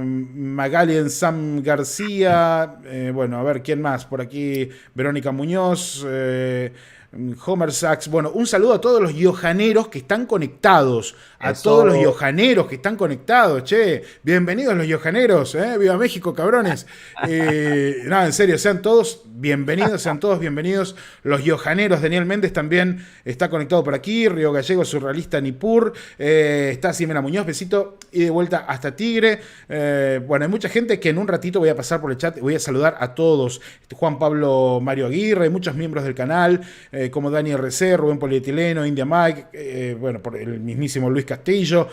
Magali Sam García, bueno, a ver, ¿quién más? Por aquí, Verónica Muñoz, Homer Sachs. Bueno, un saludo a todos los yohaneros que están conectados. Todos los yohaneros que están conectados, che. Bienvenidos los yohaneros, ¡Viva México, cabrones! No, en serio, sean todos bienvenidos. Los yohaneros, Daniel Méndez también está conectado por aquí. Río Gallego, Surrealista, Nippur. Está Ximena Muñoz, besito. Y de vuelta hasta Tigre. Bueno, hay mucha gente que en un ratito voy a pasar por el chat y voy a saludar a todos. Juan Pablo Mario Aguirre, muchos miembros del canal, como Dani RC, Rubén Polietileno, India Mike, bueno, por el mismísimo Luis Castillo.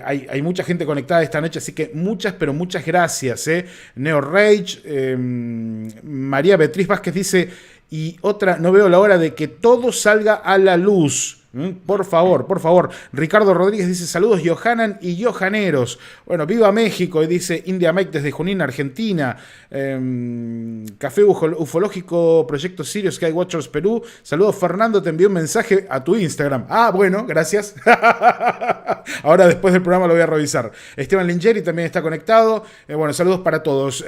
Hay mucha gente conectada esta noche, así que muchas gracias. Neo Rage, María Beatriz Vázquez dice, y otra, no veo la hora de que todo salga a la luz. Por favor. Ricardo Rodríguez dice, saludos Yohanan y Yohaneros. Bueno, viva México, y dice India Mike desde Junín, Argentina. Café Ufológico, Proyecto Sirio, Skywatchers Perú. Saludos Fernando, te envió un mensaje a tu Instagram. Bueno, gracias. Ahora después del programa lo voy a revisar. Esteban Lingeri también está conectado. Bueno, saludos para todos.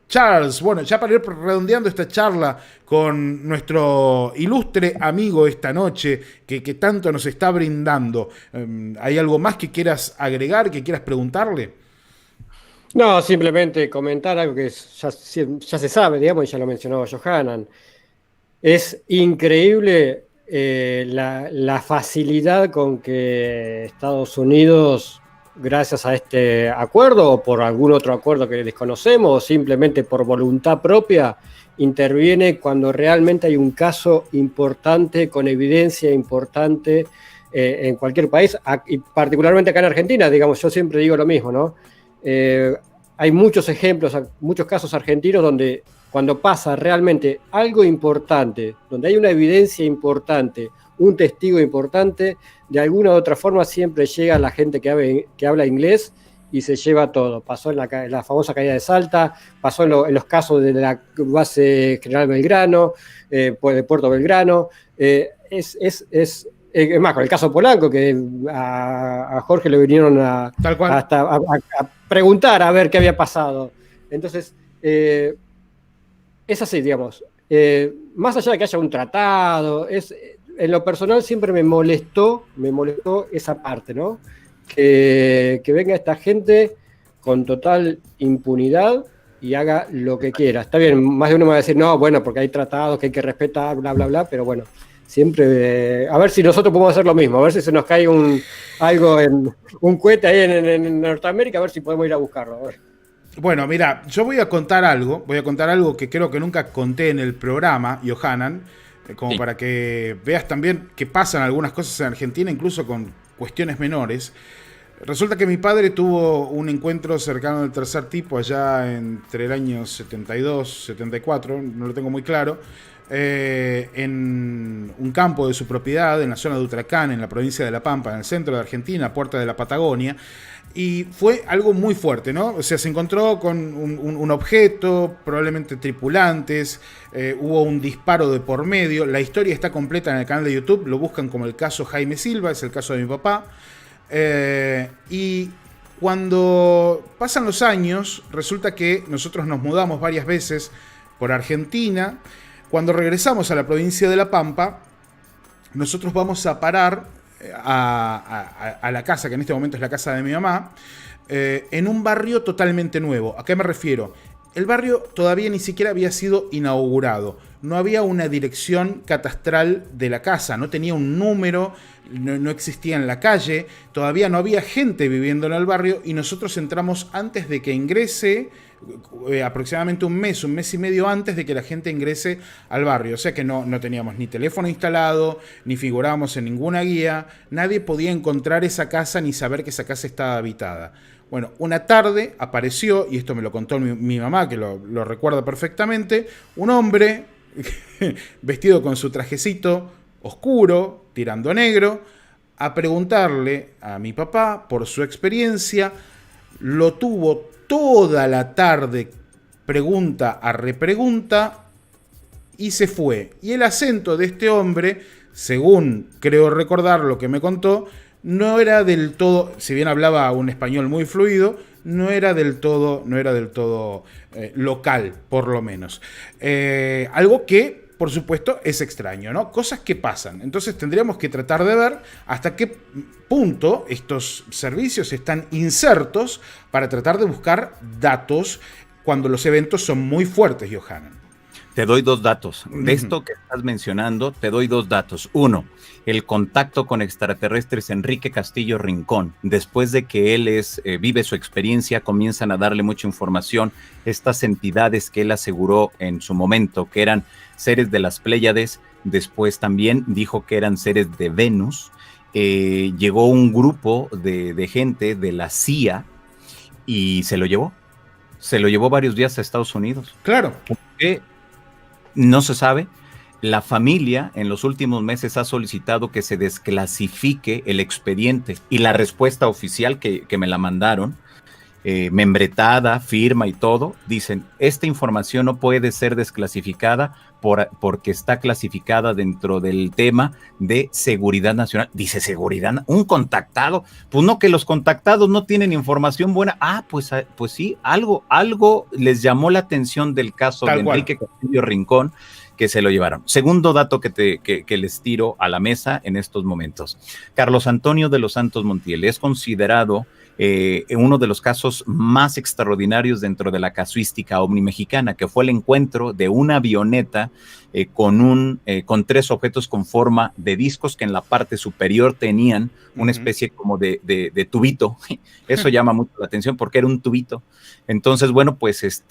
Charles, bueno, ya para ir redondeando esta charla con nuestro ilustre amigo esta noche, que tanto nos está brindando, ¿hay algo más que quieras agregar, que quieras preguntarle? No, simplemente comentar algo que ya se sabe, digamos, y ya lo mencionó Yohanan. Es increíble la facilidad con que Estados Unidos, gracias a este acuerdo o por algún otro acuerdo que desconocemos, o simplemente por voluntad propia, interviene cuando realmente hay un caso importante, con evidencia importante en cualquier país, y particularmente acá en Argentina, digamos, yo siempre digo lo mismo, ¿no? Hay muchos ejemplos, muchos casos argentinos donde cuando pasa realmente algo importante, donde hay una evidencia importante, un testigo importante, de alguna u otra forma siempre llega la gente que habla inglés y se lleva todo. Pasó en la famosa caída de Salta, pasó en los casos de la base General Belgrano, de Puerto Belgrano. Es más, con el caso Polanco, que a Jorge le vinieron hasta a preguntar a ver qué había pasado. Entonces, es así, digamos. Más allá de que haya un tratado, en lo personal siempre me molestó esa parte, ¿no? Que venga esta gente con total impunidad y haga lo que quiera. Está bien, más de uno me va a decir, no, bueno, porque hay tratados que hay que respetar, bla, bla, bla, pero bueno, siempre, a ver si nosotros podemos hacer lo mismo, a ver si se nos cae un cohete ahí en Norteamérica, a ver si podemos ir a buscarlo. A ver. Bueno, mira, yo voy a contar algo que creo que nunca conté en el programa, Yohanan, como sí, para que veas también que pasan algunas cosas en Argentina, incluso con cuestiones menores. Resulta que mi padre tuvo un encuentro cercano del tercer tipo allá entre el año 72, 74, no lo tengo muy claro, en un campo de su propiedad, en la zona de Utracán, en la provincia de La Pampa, en el centro de Argentina, puerta de la Patagonia. Y fue algo muy fuerte, ¿no? O sea, se encontró con un objeto, probablemente tripulantes, hubo un disparo de por medio. La historia está completa en el canal de YouTube, lo buscan como el caso Jaime Silva, es el caso de mi papá. Y cuando pasan los años, resulta que nosotros nos mudamos varias veces por Argentina. Cuando regresamos a la provincia de La Pampa, nosotros vamos a parar a la casa, que en este momento es la casa de mi mamá, en un barrio totalmente nuevo. ¿A qué me refiero? El barrio todavía ni siquiera había sido inaugurado. no había una dirección catastral de la casa, no tenía un número, no existía en la calle, todavía no había gente viviendo en el barrio y nosotros entramos antes de que ingrese, aproximadamente un mes y medio antes de que la gente ingrese al barrio. O sea que no teníamos ni teléfono instalado, ni figurábamos en ninguna guía, nadie podía encontrar esa casa ni saber que esa casa estaba habitada. Bueno, una tarde apareció, y esto me lo contó mi mamá, que lo recuerda perfectamente, un hombre vestido con su trajecito oscuro, tirando a negro, a preguntarle a mi papá por su experiencia. Lo tuvo toda la tarde, pregunta a repregunta, y se fue. Y el acento de este hombre, según creo recordar lo que me contó, no era del todo, si bien hablaba un español muy fluido, no era del todo local, por lo menos. Algo que, por supuesto, es extraño, ¿no? Cosas que pasan. Entonces tendríamos que tratar de ver hasta qué punto estos servicios están insertos para tratar de buscar datos cuando los eventos son muy fuertes, Johanan. Te doy dos datos. De esto que estás mencionando, te doy dos datos. Uno, el contacto con extraterrestres Enrique Castillo Rincón. Después de que él vive su experiencia, comienzan a darle mucha información. Estas entidades que él aseguró en su momento que eran seres de las Pléyades, después también dijo que eran seres de Venus. Llegó un grupo de gente de la CIA y se lo llevó. Se lo llevó varios días a Estados Unidos. Claro. ¿Por qué? No se sabe. La familia en los últimos meses ha solicitado que se desclasifique el expediente y la respuesta oficial que me la mandaron, membretada, firma y todo, dicen, esta información no puede ser desclasificada porque está clasificada dentro del tema de seguridad nacional. Dice seguridad, un contactado, pues no, que los contactados no tienen información buena. Pues sí, algo les llamó la atención del caso de Enrique Castillo Rincón, que se lo llevaron. Segundo dato que les tiro a la mesa en estos momentos. Carlos Antonio de los Santos Montiel es considerado uno de los casos más extraordinarios dentro de la casuística ovni mexicana, que fue el encuentro de una avioneta con tres objetos con forma de discos que en la parte superior tenían una especie como de tubito. Eso llama mucho la atención porque era un tubito. Entonces, bueno, pues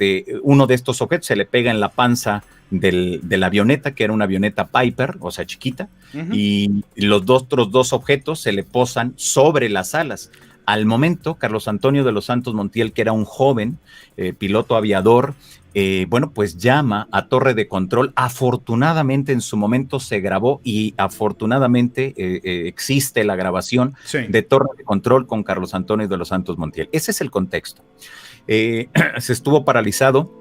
uno de estos objetos se le pega en la panza de la avioneta, que era una avioneta Piper, o sea, chiquita, y los otros dos objetos se le posan sobre las alas. Al momento, Carlos Antonio de los Santos Montiel, que era un joven piloto aviador, pues llama a torre de control. Afortunadamente en su momento se grabó y afortunadamente existe la grabación de torre de control con Carlos Antonio de los Santos Montiel. Ese es el contexto. Se estuvo paralizado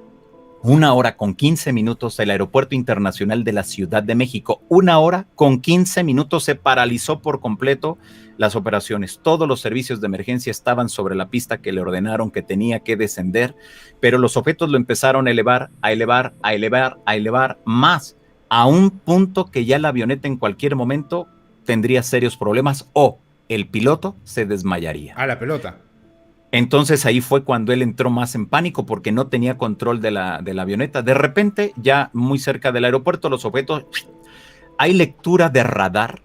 1 hora con 15 minutos el Aeropuerto Internacional de la Ciudad de México. 1 hora con 15 minutos se paralizó por completo las operaciones. Todos los servicios de emergencia estaban sobre la pista que le ordenaron que tenía que descender, pero los objetos lo empezaron a elevar más a un punto que ya la avioneta en cualquier momento tendría serios problemas o el piloto se desmayaría. A la pelota. Entonces ahí fue cuando él entró más en pánico porque no tenía control de la avioneta. De repente, ya muy cerca del aeropuerto, los objetos, hay lectura de radar.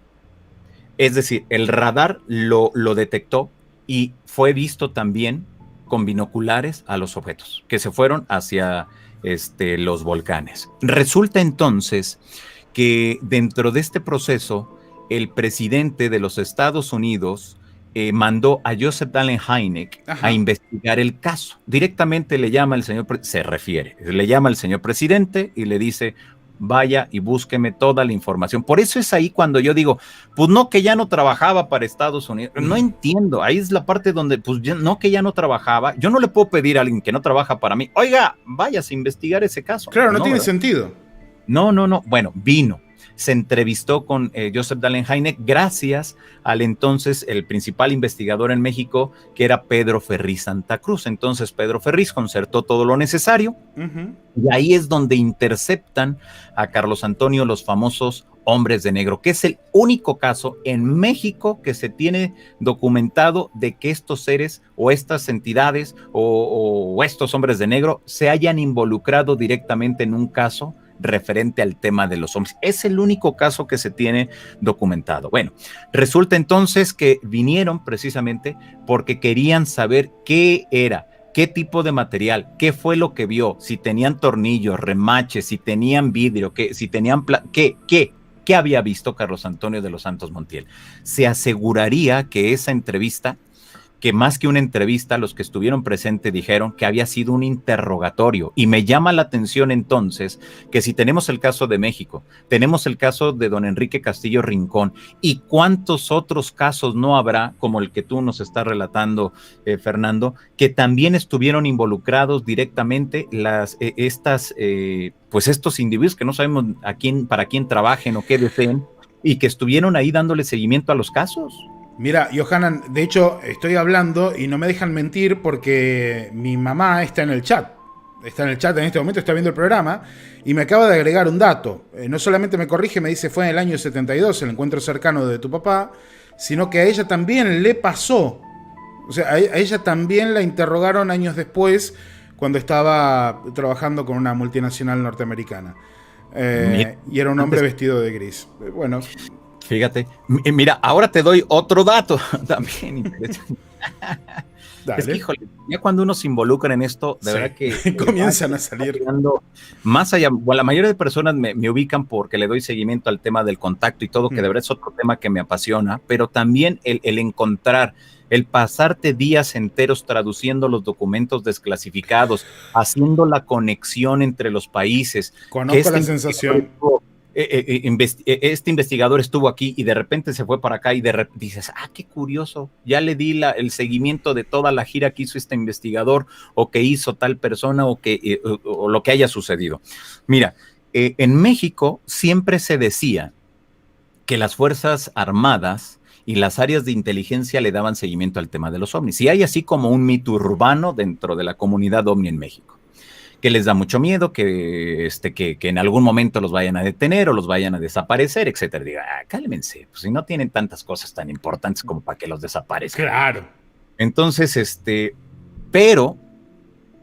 Es decir, el radar lo detectó y fue visto también con binoculares a los objetos que se fueron hacia los volcanes. Resulta entonces que dentro de este proceso, el presidente de los Estados Unidos mandó a Joseph Allen Hynek a investigar el caso. Directamente le llama el señor presidente y le dice, vaya y búsqueme toda la información. Por eso es ahí cuando yo digo, pues no, que ya no trabajaba para Estados Unidos. No entiendo, ahí es la parte donde, pues no, que ya no trabajaba. Yo no le puedo pedir a alguien que no trabaja para mí, oiga, vayas a investigar ese caso. Claro, no tiene sentido. No. Bueno, vino. Se entrevistó con Joseph Allen Hynek gracias al entonces el principal investigador en México, que era Pedro Ferriz Santa Cruz. Entonces Pedro Ferriz concertó todo lo necesario y ahí es donde interceptan a Carlos Antonio los famosos hombres de negro, que es el único caso en México que se tiene documentado de que estos seres o estas entidades o estos hombres de negro se hayan involucrado directamente en un caso referente al tema de los ovnis. Es el único caso que se tiene documentado. Bueno, resulta entonces que vinieron precisamente porque querían saber qué era, qué tipo de material, qué fue lo que vio, si tenían tornillos, remaches, si tenían vidrio, si tenían ¿qué había visto Carlos Antonio de los Santos Montiel? Se aseguraría que esa entrevista, que más que una entrevista, los que estuvieron presentes dijeron que había sido un interrogatorio. Y me llama la atención entonces que si tenemos el caso de México, tenemos el caso de don Enrique Castillo Rincón, y cuántos otros casos no habrá, como el que tú nos estás relatando, Fernando, que también estuvieron involucrados directamente pues estos individuos que no sabemos para quién trabajen o qué deseen, y que estuvieron ahí dándole seguimiento a los casos. Mira, Johanan, de hecho estoy hablando y no me dejan mentir porque mi mamá está en el chat. Está en el chat en este momento, está viendo el programa y me acaba de agregar un dato. No solamente me corrige, me dice fue en el año 72, el encuentro cercano de tu papá, sino que a ella también le pasó. O sea, a ella también la interrogaron años después cuando estaba trabajando con una multinacional norteamericana. Y era un hombre vestido de gris. Bueno... Fíjate, mira, ahora te doy otro dato también interesante. Es que, híjole, ya cuando uno se involucra en esto, de verdad que comienzan a salir. Más allá, bueno, la mayoría de personas me ubican porque le doy seguimiento al tema del contacto y todo, que de verdad es otro tema que me apasiona, pero también el encontrar, el pasarte días enteros traduciendo los documentos desclasificados, haciendo la conexión entre los países. Conozco la sensación. Este investigador estuvo aquí y de repente se fue para acá y de repente dices, qué curioso, ya le di el seguimiento de toda la gira que hizo este investigador o que hizo tal persona o lo que haya sucedido. Mira, en México siempre se decía que las Fuerzas Armadas y las áreas de inteligencia le daban seguimiento al tema de los ovnis. Y hay así como un mito urbano dentro de la comunidad ovni en México, que les da mucho miedo, que en algún momento los vayan a detener o los vayan a desaparecer, etcétera. Diga, cálmense, pues si no tienen tantas cosas tan importantes como para que los desaparezcan. Claro. Entonces, pero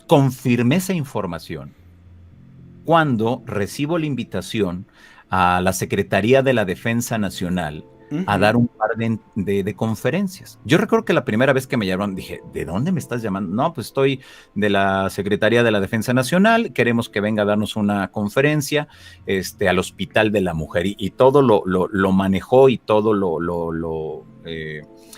confirmé esa información cuando recibo la invitación a la Secretaría de la Defensa Nacional a dar un par de conferencias. Yo recuerdo que la primera vez que me llamaron dije, ¿de dónde me estás llamando? No, pues estoy de la Secretaría de la Defensa Nacional, queremos que venga a darnos una conferencia al Hospital de la Mujer, y todo lo manejó y todo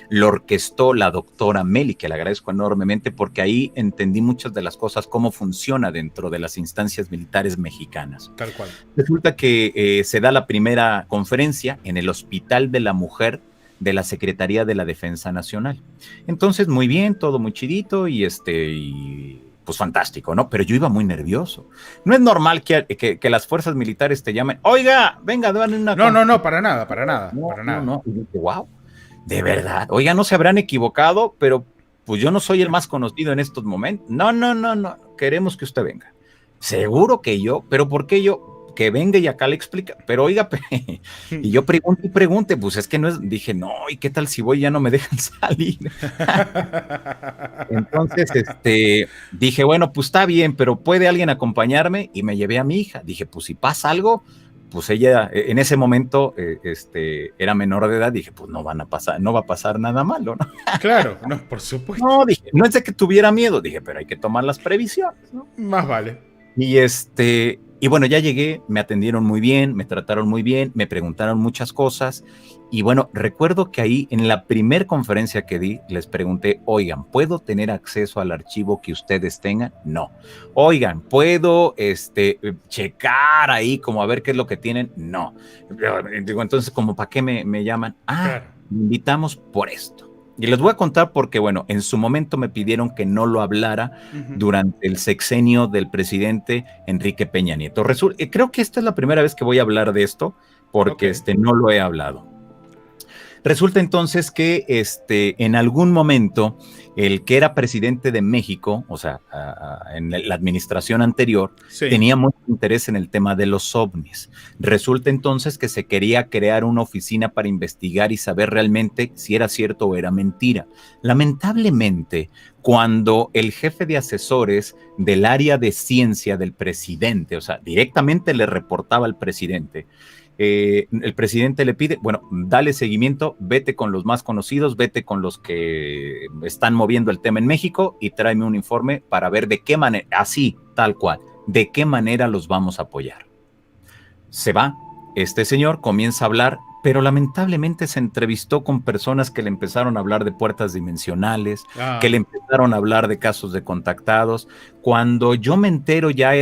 lo orquestó la doctora Meli, que le agradezco enormemente porque ahí entendí muchas de las cosas, cómo funciona dentro de las instancias militares mexicanas. Tal cual. Resulta que se da la primera conferencia en el Hospital de la Mujer de la Secretaría de la Defensa Nacional. Entonces, muy bien, todo muy chidito y pues fantástico, ¿no? Pero yo iba muy nervioso. No es normal que las fuerzas militares te llamen, oiga, venga, dame una... No, para nada. No. Y dije, wow, de verdad, oiga, no se habrán equivocado, pero pues yo no soy el más conocido en estos momentos. No, queremos que usted venga. Seguro que yo, pero ¿por qué yo? Que venga y acá le explica, pero oiga, y yo pregunte, pues es que no es, dije, no, ¿y qué tal si voy y ya no me dejan salir? Entonces, dije, bueno, pues está bien, pero ¿puede alguien acompañarme? Y me llevé a mi hija, dije, pues si pasa algo, pues ella, en ese momento, era menor de edad, dije, pues no va a pasar nada malo, ¿no? Claro, no, por supuesto. No, dije, no es de que tuviera miedo, dije, pero hay que tomar las previsiones, ¿no? Más vale. Y bueno, ya llegué, me atendieron muy bien, me trataron muy bien, me preguntaron muchas cosas. Y bueno, recuerdo que ahí en la primer conferencia que di, les pregunté, oigan, ¿puedo tener acceso al archivo que ustedes tengan? No. Oigan, ¿puedo checar ahí como a ver qué es lo que tienen? No. Digo, entonces, ¿como para qué me llaman? Claro. Me invitamos por esto. Y les voy a contar porque, bueno, en su momento me pidieron que no lo hablara durante el sexenio del presidente Enrique Peña Nieto. Creo que esta es la primera vez que voy a hablar de esto porque no lo he hablado. Resulta entonces que en algún momento el que era presidente de México, o sea, en la administración anterior, Sí. tenía mucho interés en el tema de los ovnis. Resulta entonces que se quería crear una oficina para investigar y saber realmente si era cierto o era mentira. Lamentablemente, cuando el jefe de asesores del área de ciencia del presidente, o sea, directamente le reportaba al presidente, el presidente le pide, bueno, dale seguimiento, vete con los más conocidos, vete con los que están moviendo el tema en México y tráeme un informe para ver de qué manera, así, tal cual, de qué manera los vamos a apoyar. Se va, este señor comienza a hablar, pero lamentablemente se entrevistó con personas que le empezaron a hablar de puertas dimensionales, que le empezaron a hablar de casos de contactados. Cuando yo me entero ya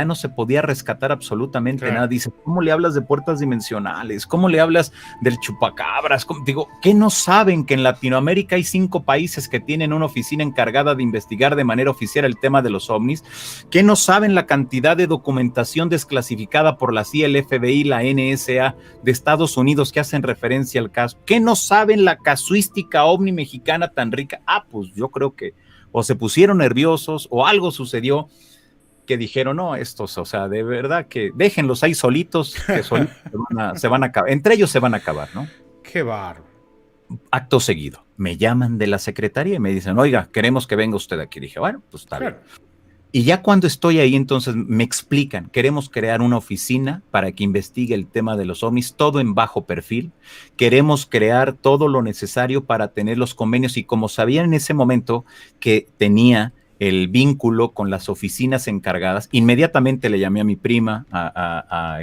no se podía rescatar absolutamente nada. Dice, ¿cómo le hablas de puertas dimensionales? ¿Cómo le hablas del chupacabras? Digo, ¿qué no saben que en Latinoamérica hay 5 países que tienen una oficina encargada de investigar de manera oficial el tema de los ovnis? ¿Qué no saben la cantidad de documentación desclasificada por la CIA, el FBI, la NSA de Estados Unidos que hacen referencia al caso? ¿Qué no saben la casuística ovni mexicana tan rica? Pues yo creo que o se pusieron nerviosos o algo sucedió que dijeron, no, estos, o sea, de verdad que déjenlos ahí solitos, que solitos se van a acabar, entre ellos se van a acabar, ¿no? Qué bárbaro. Acto seguido, me llaman de la secretaría y me dicen, oiga, queremos que venga usted aquí. Dije, bueno, pues está bien. Y ya cuando estoy ahí, entonces me explican, queremos crear una oficina para que investigue el tema de los ovnis, todo en bajo perfil. Queremos crear todo lo necesario para tener los convenios. Y como sabían en ese momento que tenía el vínculo con las oficinas encargadas, inmediatamente le llamé a mi prima, a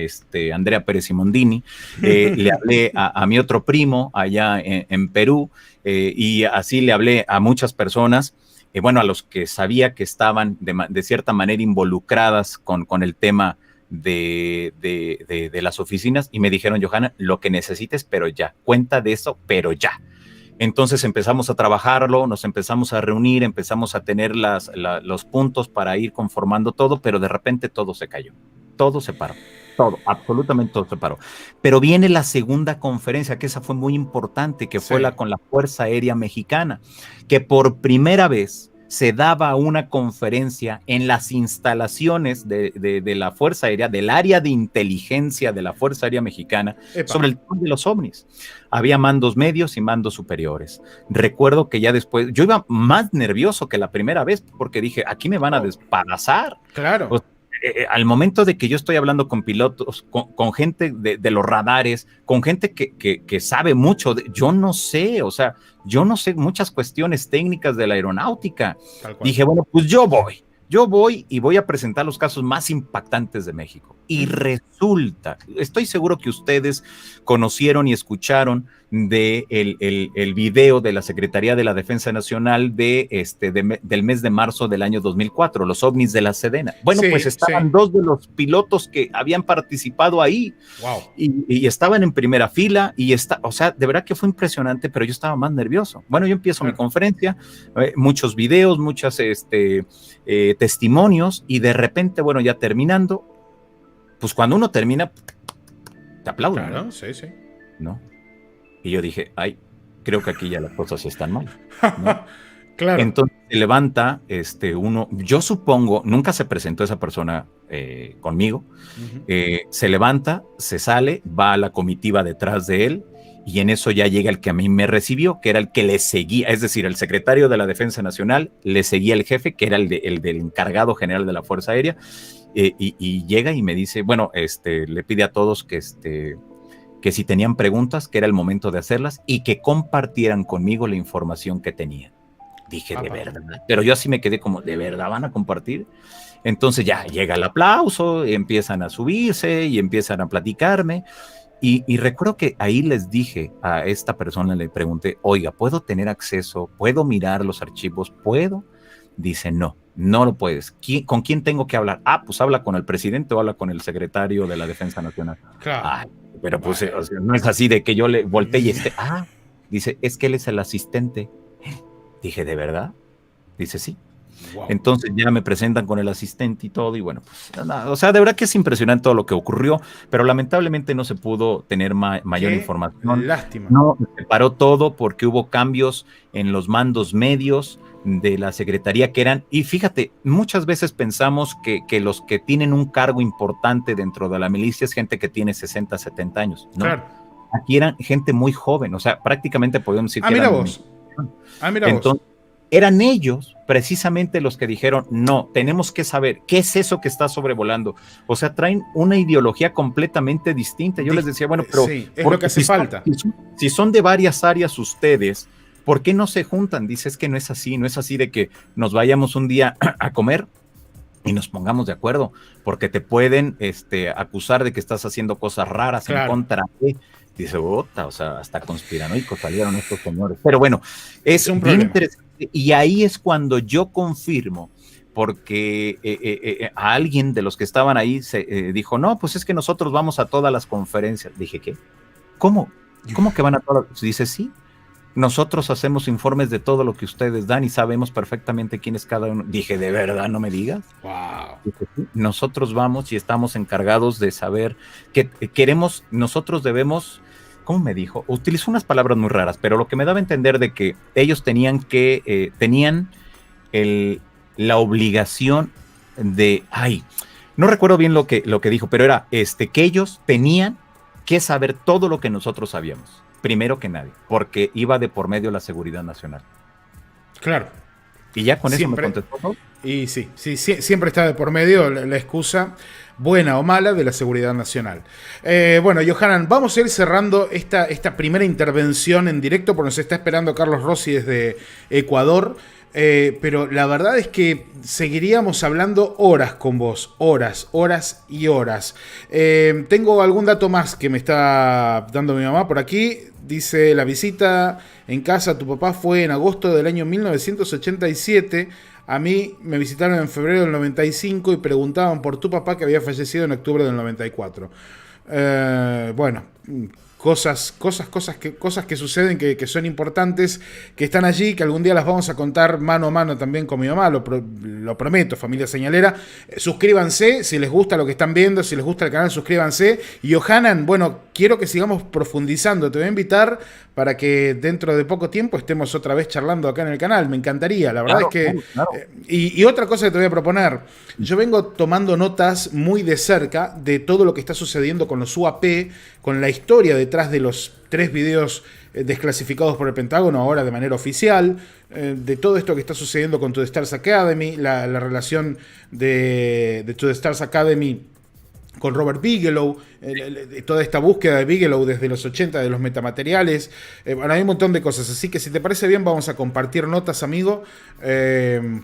Andrea Pérez Simondini, le hablé a mi otro primo allá en Perú, y así le hablé a muchas personas. Bueno, a los que sabía que estaban de cierta manera involucradas con el tema de las oficinas, y me dijeron, Johanna, lo que necesites, pero ya, cuenta de eso, pero ya. Entonces empezamos a trabajarlo, nos empezamos a reunir, empezamos a tener los puntos para ir conformando todo, pero de repente todo se cayó, todo se paró. Todo, absolutamente todo se paró. Pero viene la segunda conferencia, que esa fue muy importante, que fue con la Fuerza Aérea Mexicana, que por primera vez se daba una conferencia en las instalaciones de la Fuerza Aérea, del área de inteligencia de la Fuerza Aérea Mexicana, sobre el tema de los ovnis. Había mandos medios y mandos superiores. Recuerdo que ya después, yo iba más nervioso que la primera vez, porque dije, aquí me van a despedazar. Claro. Pues, al momento de que yo estoy hablando con pilotos, con gente de los radares, con gente que sabe mucho, yo no sé, o sea, yo no sé muchas cuestiones técnicas de la aeronáutica. Dije, bueno, pues yo voy y voy a presentar los casos más impactantes de México. Y resulta, estoy seguro que ustedes conocieron y escucharon el video de la Secretaría de la Defensa Nacional del mes de marzo del año 2004, los ovnis de la Sedena. Bueno, pues estaban 2 de los pilotos que habían participado ahí. Wow. Y estaban en primera fila o sea, de verdad que fue impresionante, pero yo estaba más nervioso. Bueno, yo empiezo mi conferencia, muchos videos, muchos testimonios, y de repente, bueno, ya terminando, pues cuando uno termina, te aplauden. Claro, ¿no? Sí. ¿No? Y yo dije, creo que aquí ya las cosas están mal, ¿no? Claro. Entonces se levanta uno, yo supongo, nunca se presentó esa persona conmigo, se levanta, se sale, va a la comitiva detrás de él, y en eso ya llega el que a mí me recibió, que era el que le seguía, es decir, el secretario de la Defensa Nacional, le seguía el jefe, que era el del encargado general de la Fuerza Aérea, y llega y me dice, bueno, le pide a todos que si tenían preguntas, que era el momento de hacerlas, y que compartieran conmigo la información que tenían. Dije, de verdad, pero yo así me quedé como, ¿de verdad van a compartir? Entonces ya llega el aplauso, empiezan a subirse y empiezan a platicarme, y recuerdo que ahí les dije a esta persona, le pregunté, oiga, ¿puedo tener acceso? ¿Puedo mirar los archivos? ¿Puedo? Dice, no lo puedes. ¿Con quién tengo que hablar? Pues habla con el presidente o habla con el secretario de la Defensa Nacional. Claro. Pero pues o sea, no es así de que yo le volteé y dice, es que él es el asistente. Dije, ¿de verdad? Dice, sí. Wow. Entonces ya me presentan con el asistente y todo, y bueno, pues nada, o sea, de verdad que es impresionante todo lo que ocurrió, pero lamentablemente no se pudo tener mayor Qué información. lástima. No, se paró todo porque hubo cambios en los mandos medios de la secretaría que eran, y fíjate, muchas veces pensamos que los que tienen un cargo importante dentro de la milicia es gente que tiene 60, 70 años, ¿no? Claro. Aquí eran gente muy joven, o sea, prácticamente podemos decir que Mira eran... vos. Mira Entonces, vos. eran ellos precisamente los que dijeron, no, tenemos que saber qué es eso que está sobrevolando. O sea, traen una ideología completamente distinta. Yo les decía, bueno, pero sí, es lo que hace falta. Si son de varias áreas ustedes, ¿por qué no se juntan? Dice, es que no es así de que nos vayamos un día a comer y nos pongamos de acuerdo, porque te pueden acusar de que estás haciendo cosas raras en contra de... Dice, o sea, hasta conspiranoicos salieron estos señores. Pero bueno, es un bien problema. interesante. Y ahí es cuando yo confirmo, porque a alguien de los que estaban ahí dijo, no, pues es que nosotros vamos a todas las conferencias. Dije, ¿qué? ¿Cómo que van a todas? Dice, sí, nosotros hacemos informes de todo lo que ustedes dan y sabemos perfectamente quién es cada uno. Dije, ¿de verdad no me digas? Wow. Dije, sí, nosotros vamos y estamos encargados de saber que queremos, nosotros debemos, ¿cómo me dijo? Utilizó unas palabras muy raras, pero lo que me daba a entender de que ellos tenían la obligación de, no recuerdo bien lo que dijo, pero era que ellos tenían que saber todo lo que nosotros sabíamos. Primero que nadie, porque iba de por medio la seguridad nacional. Claro. Y ya con siempre, eso me contestó, ¿no? Y sí, siempre está de por medio la excusa, buena o mala, de la seguridad nacional. Bueno, Yohanan, vamos a ir cerrando esta primera intervención en directo, porque nos está esperando Carlos Rossi desde Ecuador. Pero la verdad es que seguiríamos hablando horas con vos, horas y horas. Tengo algún dato más que me está dando mi mamá por aquí. Dice, la visita en casa a tu papá fue en agosto del año 1987. A mí me visitaron en febrero del 95 y preguntaban por tu papá, que había fallecido en octubre del 94. Bueno, cosas que suceden, que son importantes, que están allí, que algún día las vamos a contar mano a mano también con mi mamá, lo prometo, familia señalera. Suscríbanse si les gusta lo que están viendo, si les gusta el canal, suscríbanse. Y Yohanan, bueno, quiero que sigamos profundizando, te voy a invitar para que dentro de poco tiempo estemos otra vez charlando acá en el canal, me encantaría, la verdad es que... Claro. Y otra cosa que te voy a proponer, yo vengo tomando notas muy de cerca de todo lo que está sucediendo con los UAP, con la historia detrás de los 3 videos desclasificados por el Pentágono, ahora de manera oficial, de todo esto que está sucediendo con To The Stars Academy, la relación de To The Stars Academy con Robert Bigelow, toda esta búsqueda de Bigelow desde los 80 de los metamateriales. Bueno, hay un montón de cosas, así que si te parece bien vamos a compartir notas, amigo,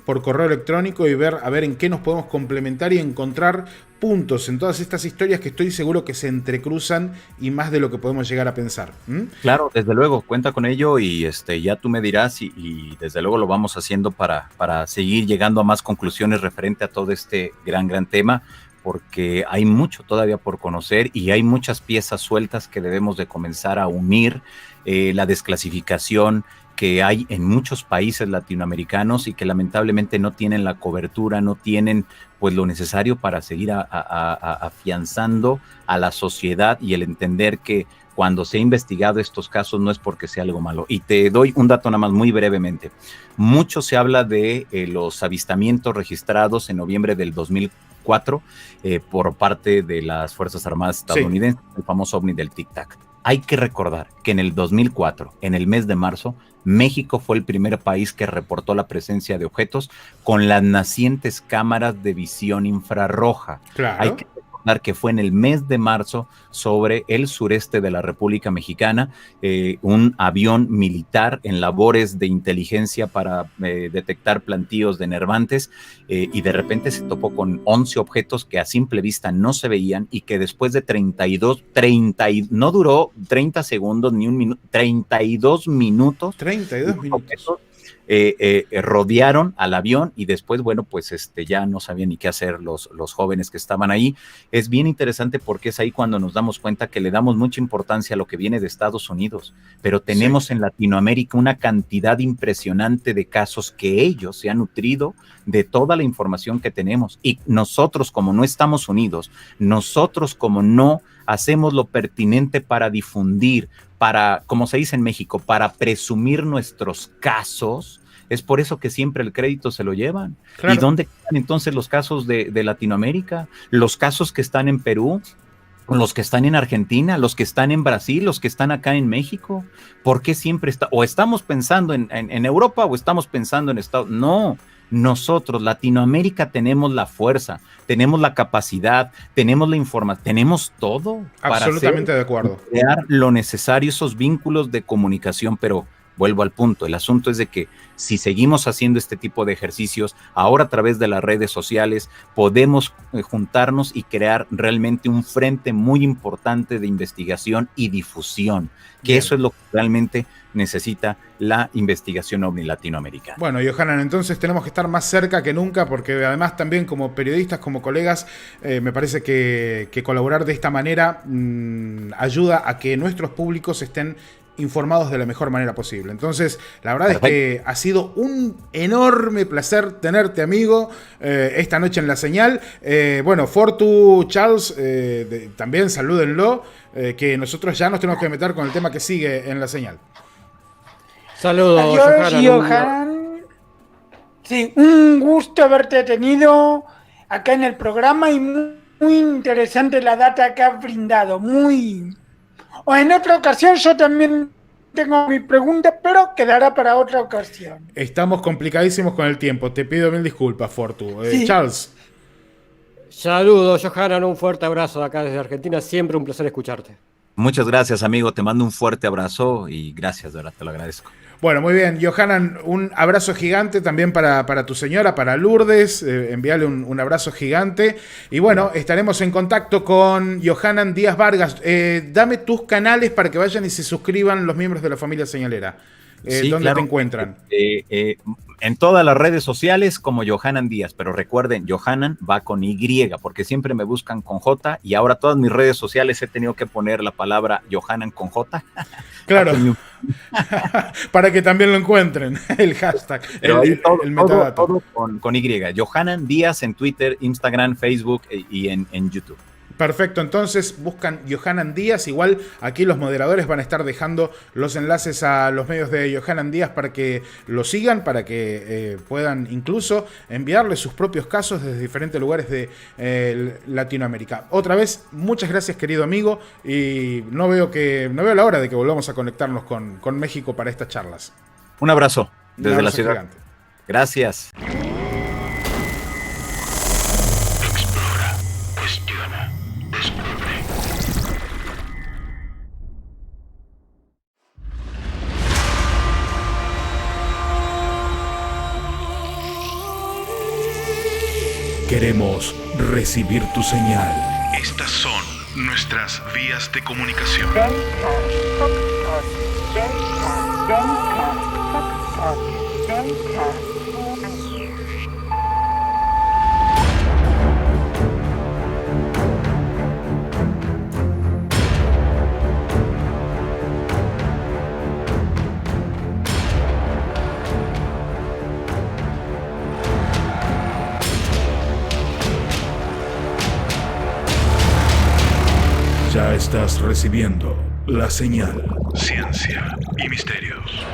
por correo electrónico y ver en qué nos podemos complementar y encontrar puntos en todas estas historias que estoy seguro que se entrecruzan y más de lo que podemos llegar a pensar. Claro, desde luego, cuenta con ello y ya tú me dirás y desde luego lo vamos haciendo para seguir llegando a más conclusiones referente a todo este gran tema, porque hay mucho todavía por conocer y hay muchas piezas sueltas que debemos de comenzar a unir. La desclasificación que hay en muchos países latinoamericanos y que lamentablemente no tienen la cobertura, no tienen pues lo necesario para seguir afianzando a la sociedad y el entender que cuando se ha investigado estos casos no es porque sea algo malo. Y te doy un dato nada más muy brevemente. Mucho se habla de los avistamientos registrados en noviembre del 2004 por parte de las Fuerzas Armadas estadounidenses, sí. El famoso ovni del Tic Tac. Hay que recordar que en el 2004, en el mes de marzo, México fue el primer país que reportó la presencia de objetos con las nacientes cámaras de visión infrarroja. Claro. Hay que recordar que fue en el mes de marzo sobre el sureste de la República Mexicana, un avión militar en labores de inteligencia para detectar plantíos de enervantes y de repente se topó con 11 objetos que a simple vista no se veían y que después de no duró 30 segundos ni un minuto, 32 minutos. 32 minutos. rodearon al avión y después, bueno, pues ya no sabían ni qué hacer los jóvenes que estaban ahí. Es bien interesante porque es ahí cuando nos damos cuenta que le damos mucha importancia a lo que viene de Estados Unidos, pero tenemos en Latinoamérica una cantidad impresionante de casos que ellos se han nutrido de toda la información que tenemos, y nosotros, como no estamos unidos, nosotros como no hacemos lo pertinente para difundir, para, como se dice en México, para presumir nuestros casos, es por eso que siempre el crédito se lo llevan. Claro. ¿Y dónde quedan entonces los casos de Latinoamérica? Los casos que están en Perú, los que están en Argentina, los que están en Brasil, los que están acá en México. ¿Por qué siempre o estamos pensando en Europa o estamos pensando en Estados Unidos? No. Nosotros, Latinoamérica, tenemos la fuerza, tenemos la capacidad, tenemos la información, tenemos todo. Absolutamente de acuerdo. Crear lo necesario, esos vínculos de comunicación, pero vuelvo al punto. El asunto es de que si seguimos haciendo este tipo de ejercicios, ahora a través de las redes sociales, podemos juntarnos y crear realmente un frente muy importante de investigación y difusión, que Bien. Eso es lo que realmente necesita la investigación ovni latinoamericana. Bueno, Yohanan, entonces tenemos que estar más cerca que nunca, porque además también como periodistas, como colegas, me parece que colaborar de esta manera ayuda a que nuestros públicos estén informados de la mejor manera posible. Entonces, la verdad es que ha sido un enorme placer tenerte, amigo, esta noche en La Señal. Bueno, Fortu, Charles, también salúdenlo, que nosotros ya nos tenemos que meter con el tema que sigue en La Señal. Saludos, Yohanan. Sí, un gusto haberte tenido acá en el programa y muy interesante la data que has brindado. O en otra ocasión yo también tengo mi pregunta, pero quedará para otra ocasión. Estamos complicadísimos con el tiempo. Te pido mil disculpas, Fortu. Sí. Charles. Saludos, Yohanan. Un fuerte abrazo de acá desde Argentina. Siempre un placer escucharte. Muchas gracias, amigo. Te mando un fuerte abrazo y gracias, de verdad, te lo agradezco. Bueno, muy bien. Yohanan, un abrazo gigante también para tu señora, para Lourdes. Envíale un abrazo gigante. Y bueno, estaremos en contacto con Yohanan Díaz Vargas. Dame tus canales para que vayan y se suscriban los miembros de la familia señalera. Sí, ¿Dónde claro. te encuentran? En todas las redes sociales como Yohanan Díaz, pero recuerden, Yohanan va con Y, porque siempre me buscan con J, y ahora todas mis redes sociales he tenido que poner la palabra Yohanan con J. Claro, para que también lo encuentren, el hashtag, el metadato. Todo con Y, Yohanan Díaz en Twitter, Instagram, Facebook y en YouTube. Perfecto, entonces buscan Yohanan Díaz. Igual aquí los moderadores van a estar dejando los enlaces a los medios de Yohanan Díaz para que lo sigan, para que puedan incluso enviarle sus propios casos desde diferentes lugares de Latinoamérica. Otra vez, muchas gracias, querido amigo, y no veo la hora de que volvamos a conectarnos con México para estas charlas. Un abrazo desde la ciudad. Gigante. Gracias. Queremos recibir tu señal. Estas son nuestras vías de comunicación. Ya estás recibiendo la señal. Ciencia y misterios.